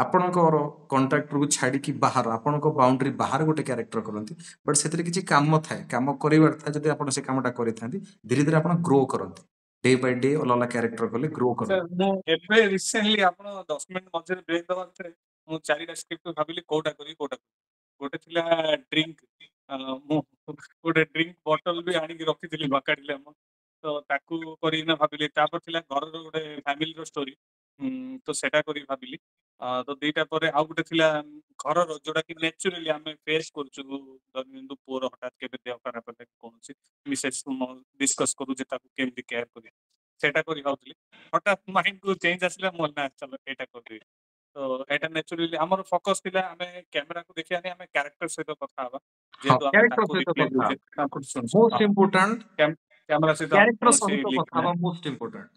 ଆପଣଙ୍କର କଣ୍ଟ୍ରାକ୍ଟରକୁ ଛାଡିକି ବାହାର ଆପଣଙ୍କ ବାଉଣ୍ଡରୀ ବାହାରେ ଗୋଟେ କ୍ୟାରେକ୍ଟର କରନ୍ତି ବଟ୍ ସେଥିରେ କିଛି କାମ ଥାଏ କାମ କରିବାର ଥାଏ ଯଦି ଆପଣ ସେ କାମଟା କରିଥାନ୍ତି ଧୀରେ ଧୀରେ ଆପଣ ଗ୍ରୋ କରନ୍ତି ଡେ ବାଇ ଡେ ଅଲଗା ଅଲଗା କ୍ୟାରେକ୍ଟର କଲେ ଗ୍ରୋ କରନ୍ତି ସାର୍ ମୁଁ ଏବେ ରିସେଣ୍ଟଲି ଆପଣ 10 ମିନିଟ୍ ମଝିରେ ବ୍ରେକ୍ ଦେବା ଭିତରେ ମୁଁ 4ଟା ସ୍କ୍ରିପ୍ଟ ଭାବିଲି କୋଉଟା କରିବି କୋଉଟା କରିବି ଗୋଟେ ଥିଲା ଡ୍ରିଙ୍କ ମୁଁ ଗୋଟେ ଡ୍ରିଙ୍କ ବଟଲ ବି ଆଣିକି ରଖିଥିଲି ବାକାଡିଲେ ଆମ ତ ତାକୁ କରିକିନା ଭାବିଲି ତାପରେ ଥିଲା ଘରର ଗୋଟେ ଫ୍ୟାମିଲିର ଷ୍ଟୋରି ତ ସେଟା କରିକି ଭାବିଲି ତ ଦିଟା ପରେ ଆଉ ଗୋଟେ ଥିଲା ଘରର ଯୋଉଟା କି ନ୍ୟାଚୁରାଲି ଆମେ ଫେସ୍ କରୁଛୁ ଧରନ୍ତୁ ପୁଅର ହଠାତ୍ କେବେ ଦେହ ଖରାପ ହେଲେ କୌଣସି ମିସେସ୍ ଡିସ୍କସ୍ କରୁ ଯେ ତାକୁ କେମିତି କେୟାର କରିବା ସେଟା କରି ଭାବୁଥିଲି ହଠାତ୍ ମାଇଣ୍ଡକୁ ଚେଞ୍ଜ ଆସିଲା ମୁଁ ନା ଚାଲ ଏଇଟା କରିଦେବି ତ ଏଇଟା ନ୍ୟାଚୁରାଲି ଆମର ଫୋକସ୍ ଥିଲା ଆମେ କ୍ୟାମେରାକୁ ଦେଖିବାନି ଆମେ କ୍ୟାରେକ୍ଟର ସହିତ କଥା ହବା ହଁ ଯେହେତୁ ଆମେ କ୍ୟାରେକ୍ଟର ତାଙ୍କୁ ସହିତ ରିପ୍ଲେ କଥା ଦଉଛେ ତାଙ୍କୁ ମୋଷ୍ଟ ଇମ୍ପୋର୍ଟାଣ୍ଟ କ୍ୟାମେରା ସହିତ ଆମର କ୍ୟାରେକ୍ଟର କୌଣସି ସହିତ ଲିଙ୍କ କଥା ନାହିଁ ହବା ମୋଷ୍ଟ ଇମ୍ପୋର୍ଟାଣ୍ଟ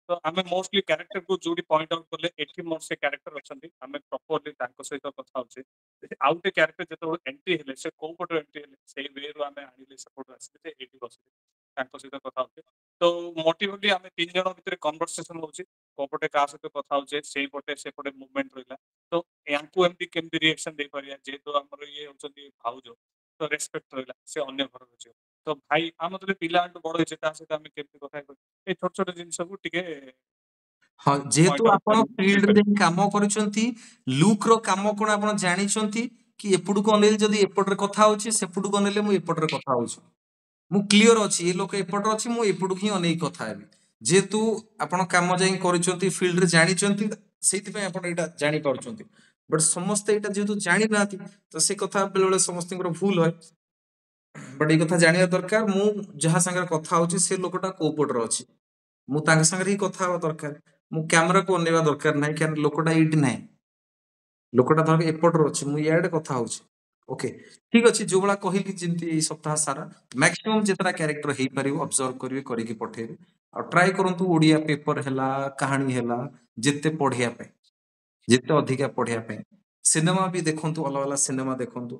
ତ ଆମେ ମୋଷ୍ଟଲି କ୍ୟାରେକ୍ଟରକୁ ଯୋଉଠି ପଏଣ୍ଟ ଆଉଟ୍ କଲେ ଏଠି ମୋର ସେ କ୍ୟାରେକ୍ଟର ଅଛନ୍ତି ଆମେ ପ୍ରପରଲି ତାଙ୍କ ସହିତ କଥା ହଉଛେ ଆଉ ଗୋଟେ କ୍ୟାରେକ୍ଟର ଯେତେବେଳେ ଏଣ୍ଟ୍ରି ହେଲେ ସେ କୋଉ ପଟୁ ଏଣ୍ଟ୍ରି ହେଲେ ସେଇ ୱେରୁ ଆମେ ଆଣିଲେ ସେପଟୁ ଆସିଲେ ଯେ ଏଇଠି ବସିଲେ ତାଙ୍କ ସହିତ କଥା ହଉଛେ ତ ମୋଟିଭଲି ଆମେ 3 ଜଣ ଭିତରେ କନଭରସେସନ ହଉଛି କୋପଟେ କାହା ସହିତ କଥା ହଉଛେ ସେଇପଟେ ସେପଟେ ମୁଭମେଣ୍ଟ ରହିଲା ତ ୟାଙ୍କୁ ଏମିତି କେମିତି ରିଏକ୍ସନ ଦେଇପାରିବା ଯେହେତୁ ଆମର ଇଏ ହଉଛନ୍ତି ଭାଉଜ ତ ରେସପେକ୍ଟ ରହିଲା ସେ ଅନ୍ୟ ଘରର ଝିଅ ତ ଭାଇ ଆମ ଯଦି ପିଲାଠୁ ବଡ ହେଇছে ତା ସହିତ ଆମେ କେମିତି କଥା ହେଇପାରିବା এই ଛୋଟ ଛୋଟ ଜିନିଷକୁ ଟିକେ ହଁ ଯେହେତୁ ପଏଣ୍ଟ ଆଉଟ୍ ଆପଣ କରିବୁ ଫିଲ୍ଡରେ ଯାଇ କାମ କରୁଛନ୍ତି ଲୁକ୍ ର କାମ କଣ ଆପଣ ଜାଣିଛନ୍ତି କି ଏପଟକୁ ଅନେଇଲେ ଯଦି ଏପଟରେ କଥା ହଉଛି ସେପଟକୁ ଅନେଇଲେ ମୁଁ ଏପଟରେ କଥା ହଉଛି ମୁଁ କ୍ଲିୟର ଅଛି ଏ ଲୋକ ଏପଟରେ ଅଛି ମୁଁ ଏପଟକୁ ହିଁ ଅନେଇକି କଥା ହେବି ଯେହେତୁ ଆପଣ କାମ ଯାଇ କରିଛନ୍ତି ଫିଲ୍ଡରେ ଜାଣିଛନ୍ତି ସେଇଥିପାଇଁ ଆପଣ ଏଇଟା ଜାଣିପାରୁଛନ୍ତି ବଟ୍ ସମସ୍ତେ ଏଇଟା ଯେହେତୁ ଜାଣିନାହାନ୍ତି ତ ସେ କଥା ବେଳେବେଳେ ସମସ୍ତଙ୍କର ଭୁଲ হয় ବଟ୍ ଏଇ କଥା ଜାଣିବା ଦରକାର ମୁଁ ଯାହା ସାଙ୍ଗରେ କଥା ହଉଛି ସେ ଲୋକଟା କୋଉ ପଟରେ ଅଛି ମୁଁ ତାଙ୍କ ସାଙ୍ଗରେ ହିଁ କଥା ହବା ଦରକାର ମୁଁ କ୍ୟାମେରାକୁ ଅନେଇବା ଦରକାର ନାହିଁ କାରଣ ଲୋକଟା ଏଇଠି ନାହିଁ ଲୋକଟା ଧର ଏପଟରେ ଅଛି ମୁଁ ଇଆଡେ କଥା ହଉଛି ଓକେ ଠିକ ଅଛି ଯୋଉ ଭଳିଆ କହିଲି ଯେମିତି ଏଇ ସପ୍ତାହ ସାରା ମ୍ୟାକ୍ସିମମ୍ ଯେତେଟା କ୍ୟାରେକ୍ଟର ହେଇପାରିବ ଅବଜର୍ଭ କରିବେ କରିକି ପଠେଇବେ ଆଉ ଟ୍ରାଏ କରନ୍ତୁ ଓଡିଆ ପେପର ହେଲା କାହାଣୀ ହେଲା ଯେତେ ପଢିବା ପାଇଁ ଯେତେ ଅଧିକା ପଢିବା ପାଇଁ ସିନେମା ବି ଦେଖନ୍ତୁ ଅଲଗା ଅଲଗା ସିନେମା ଦେଖନ୍ତୁ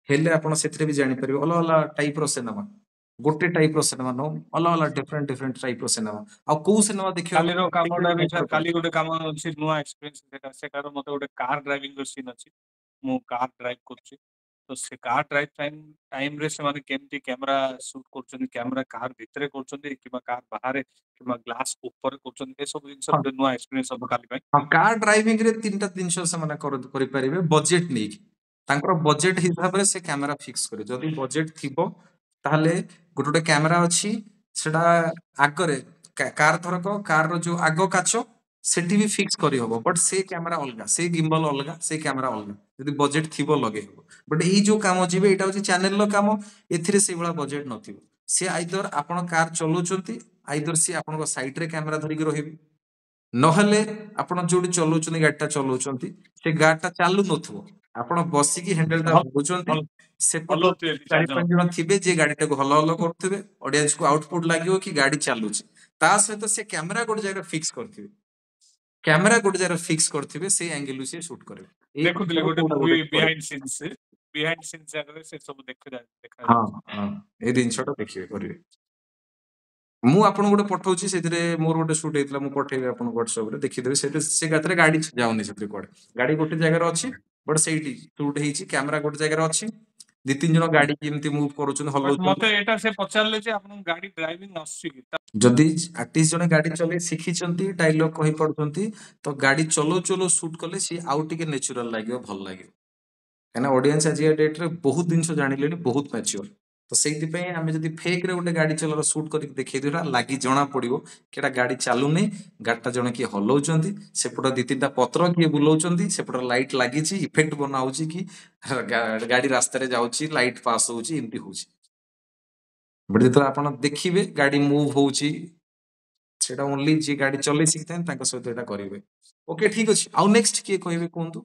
ହେଲେ ଆପଣ ସେଥିରେ ବି ଜାଣିପାରିବେ ଅଲଗା ଅଲଗା ଟାଇପର ସିନେମା ଗୋଟେ ଟାଇପର ସିନେମା ନୁହଁ ଅଲଗା ଅଲଗା ଡିଫରେଣ୍ଟ ଡିଫରେଣ୍ଟ ଟାଇପର ସିନେମା ଆଉ କୋଉ ସିନେମା ଦେଖିବାକୁ କାଲିର କାମଟା ବି ସାର୍ କାଲି particular ଗୋଟେ କାମ ଅଛି ନୂଆ ଏକ୍ସପିରିଏନ୍ସ ସେଟାର ମତେ ଗୋଟେ କାର୍ ଡ୍ରାଇଭିଂ ର ସିନ୍ ଅଛି ମୁଁ କାର୍ ଡ୍ରାଇଭ୍ କରୁଛି ତ ସେ କାର୍ ଡ୍ରାଇଭ୍ ଟାଇମରେ ସେମାନେ କେମିତି କ୍ୟାମେରା ସୁଟ୍ କରୁଛନ୍ତି କ୍ୟାମେରା କାର୍ ଭିତରେ କରୁଛନ୍ତି କିମ୍ବା କାର୍ ବାହାରେ କିମ୍ବା ଗ୍ଲାସ ଉପରେ କରୁଛନ୍ତି ଏସବୁ ଜିନିଷ ହଁ ଗୋଟେ ନୂଆ ଏକ୍ସପିରିଏନ୍ସ ହବ କାଲି ପାଇଁ ହଁ କାର୍ ଡ୍ରାଇଭିଂ ରେ ତିନିଟା ଜିନିଷ ସେମାନେ କରିପାରିବେ ବଜେଟ ନେଇକି ତାଙ୍କର ବଜେଟ ହିସାବରେ ସେ କ୍ୟାମେରା ଫିକ୍ସ କରିବେ ଯଦି ବଜେଟ ଥିବ ତାହେଲେ ଗୋଟେ ଗୋଟେ କ୍ୟାମେରା ଅଛି ସେଟା ଆଗରେ କାର ଧରକ କାର ର ଯୋଉ ଆଗ କାଚ ସେଠି ବି ଫିକ୍ସ କରିହବ ବଟ୍ ସେ କ୍ୟାମେରା ଅଲଗା ସେ ଗିମ୍ବଲ ଅଲଗା ସେ କ୍ୟାମେରା ଅଲଗା ଯଦି ବଜେଟ ଥିବ ଲଗେଇ ହବ ବଟ୍ ଏଇ ଯୋଉ କାମ ଯିବେ ଏଇଟା ହଉଛି ଚ୍ୟାନେଲର କାମ ଏଥିରେ ସେଇଭଳିଆ ବଜେଟ ନଥିବ ସେ ଆଇଦର ଆପଣ କାର ଚଲାଉଛନ୍ତି ଆଇଦର ସିଏ ଆପଣଙ୍କ ସାଇଡରେ କ୍ୟାମେରା ଧରିକି ରହିବେ ନହେଲେ ଆପଣ ଯୋଉଠି ଚଲାଉଛନ୍ତି ଗାଡିଟା ଚଲାଉଛନ୍ତି ସେ ଗାଡିଟା ଚାଲୁ ନଥିବ ଆପଣ ବସିକି ହ୍ୟାଣ୍ଡେଲଟା ଧରୁଛନ୍ତି ସେପଟର ହଲଉଥିବେ ଦି 4 4-5 ଜଣ ଥିବେ ଯିଏ ଗାଡିଟାକୁ ହଲ ହଲ କରୁଥିବେ ଅଡିଏନ୍ସକୁ ଆଉଟପୁଟ ଲାଗିବ କି ଗାଡି ଚାଲୁଛି ତା ସହିତ ସେ କ୍ୟାମେରା ଗୋଟେ ଜାଗାରେ ଫିକ୍ସ କରିଥିବେ, କ୍ୟାମେରା ଗୋଟେ ଜାଗାରେ ଫିକ୍ସ କରିଥିବେ, ସେଇ ଆଙ୍ଗେଲରୁ ସେ ସୁଟ୍ କରିବେ। ଏଇ ଦେଖୁଥିଲେ ଗୋଟେ କୋଉଟା ମୁଭି ଗୋଟେ ବିହାଇଣ୍ଡ ସିନ୍ସ ଜାଗାରେ ସେ ସବୁ ହଁ ଦେଖାଯାଉଛି। ହଁ ଏଇ ଜିନିଷଟା ଦେଖିବେ କରିବେ। ମୁଁ ଆପଣଙ୍କୁ ଗୋଟେ ପଠଉଛି, ସେଥିରେ ମୋର ଗୋଟେ ସୁଟ୍ ହେଇଥିଲା, ମୁଁ ପଠେଇବି ଆପଣଙ୍କୁ ହ୍ୱାଟ୍ସଆପରେ ଦେଖିଦେବେ। ସେଠି ସେ ଗାତରେ ଗାଡି ଯାଉନି, ସେଥିରେ କୁଆଡେ ଗାଡି ଗୋଟେ ଜାଗାରେ ଅଛି, ବଟ୍ ସେଇଠି ସୁଟ୍ ହେଇଛି, କ୍ୟାମେରା ଗୋଟେ ଜାଗାରେ ଅଛି, 2-3 ଜଣ ଗାଡି କେମିତି ମୁଭ୍ କରୁଛନ୍ତି, ବଟ୍ ହଲଉଛନ୍ତି। ମତେ ଏଇଟା ସେ ପଚାରିଲେ ଯେ ଆପଣଙ୍କୁ ଗାଡି ଡ୍ରାଇଭିଂ ଆସୁଛି କି? ଯଦି ଆର୍ଟିଷ୍ଟ ଜଣେ ଗାଡି ଚଲେଇ ଶିଖିଛନ୍ତି, ଡାଇଲଗ କହିପାରୁଛନ୍ତି, ତ ଗାଡି ଚଲଉ ଚଲଉ ସୁଟ୍ କଲେ ସିଏ ଆଉ ଟିକେ ନେଚୁରାଲ ଲାଗିବ, ଭଲ ଲାଗିବ। କାହିଁକିନା ଅଡିଏନ୍ସ ଆଜିକା ଡେଟ୍ରେ ବହୁତ ଜିନିଷ ଜାଣିଲେଣି, ବହୁତ ମ୍ୟାଚୁଅର। ତ ସେଇଥିପାଇଁ ଆମେ ଯଦି ଫେକ୍ ରେ ଗୋଟେ ଗାଡି ଚଲାର ସୁଟ୍ କରିକି ଦେଖେଇଦେବା, ଲାଗି ଜଣା ପଡିବ କି ଏଟା ଗାଡି ଚାଲୁନି, ଗାଡିଟା ଜଣେ କିଏ ହଲଉଛନ୍ତି, ସେପଟ 2-3ଟା ପତ୍ର କିଏ ବୁଲଉଛନ୍ତି, ସେପଟ ଲାଇଟ୍ ଲାଗିଛି, ଇଫେକ୍ଟ ବନା ହଉଛି କି ଗାଡି ରାସ୍ତାରେ ଯାଉଛି, ଲାଇଟ୍ ପାସ୍ ହଉଛି, ଏମିତି ହଉଛି। ବଟ୍ ଯେତେବେଳେ ଆପଣ ଦେଖିବେ ଗାଡି ମୁଭ୍ ହଉଛି, ସେଟା ଓନ୍ଲି ଯିଏ ଗାଡି ଚଲେଇ ଶିଖିଥାନ୍ତି ତାଙ୍କ ସହିତ ଏଟା କରିବେ। ଓକେ, ଠିକ ଅଛି। ଆଉ ନେକ୍ସଟ କିଏ କହିବେ କୁହନ୍ତୁ?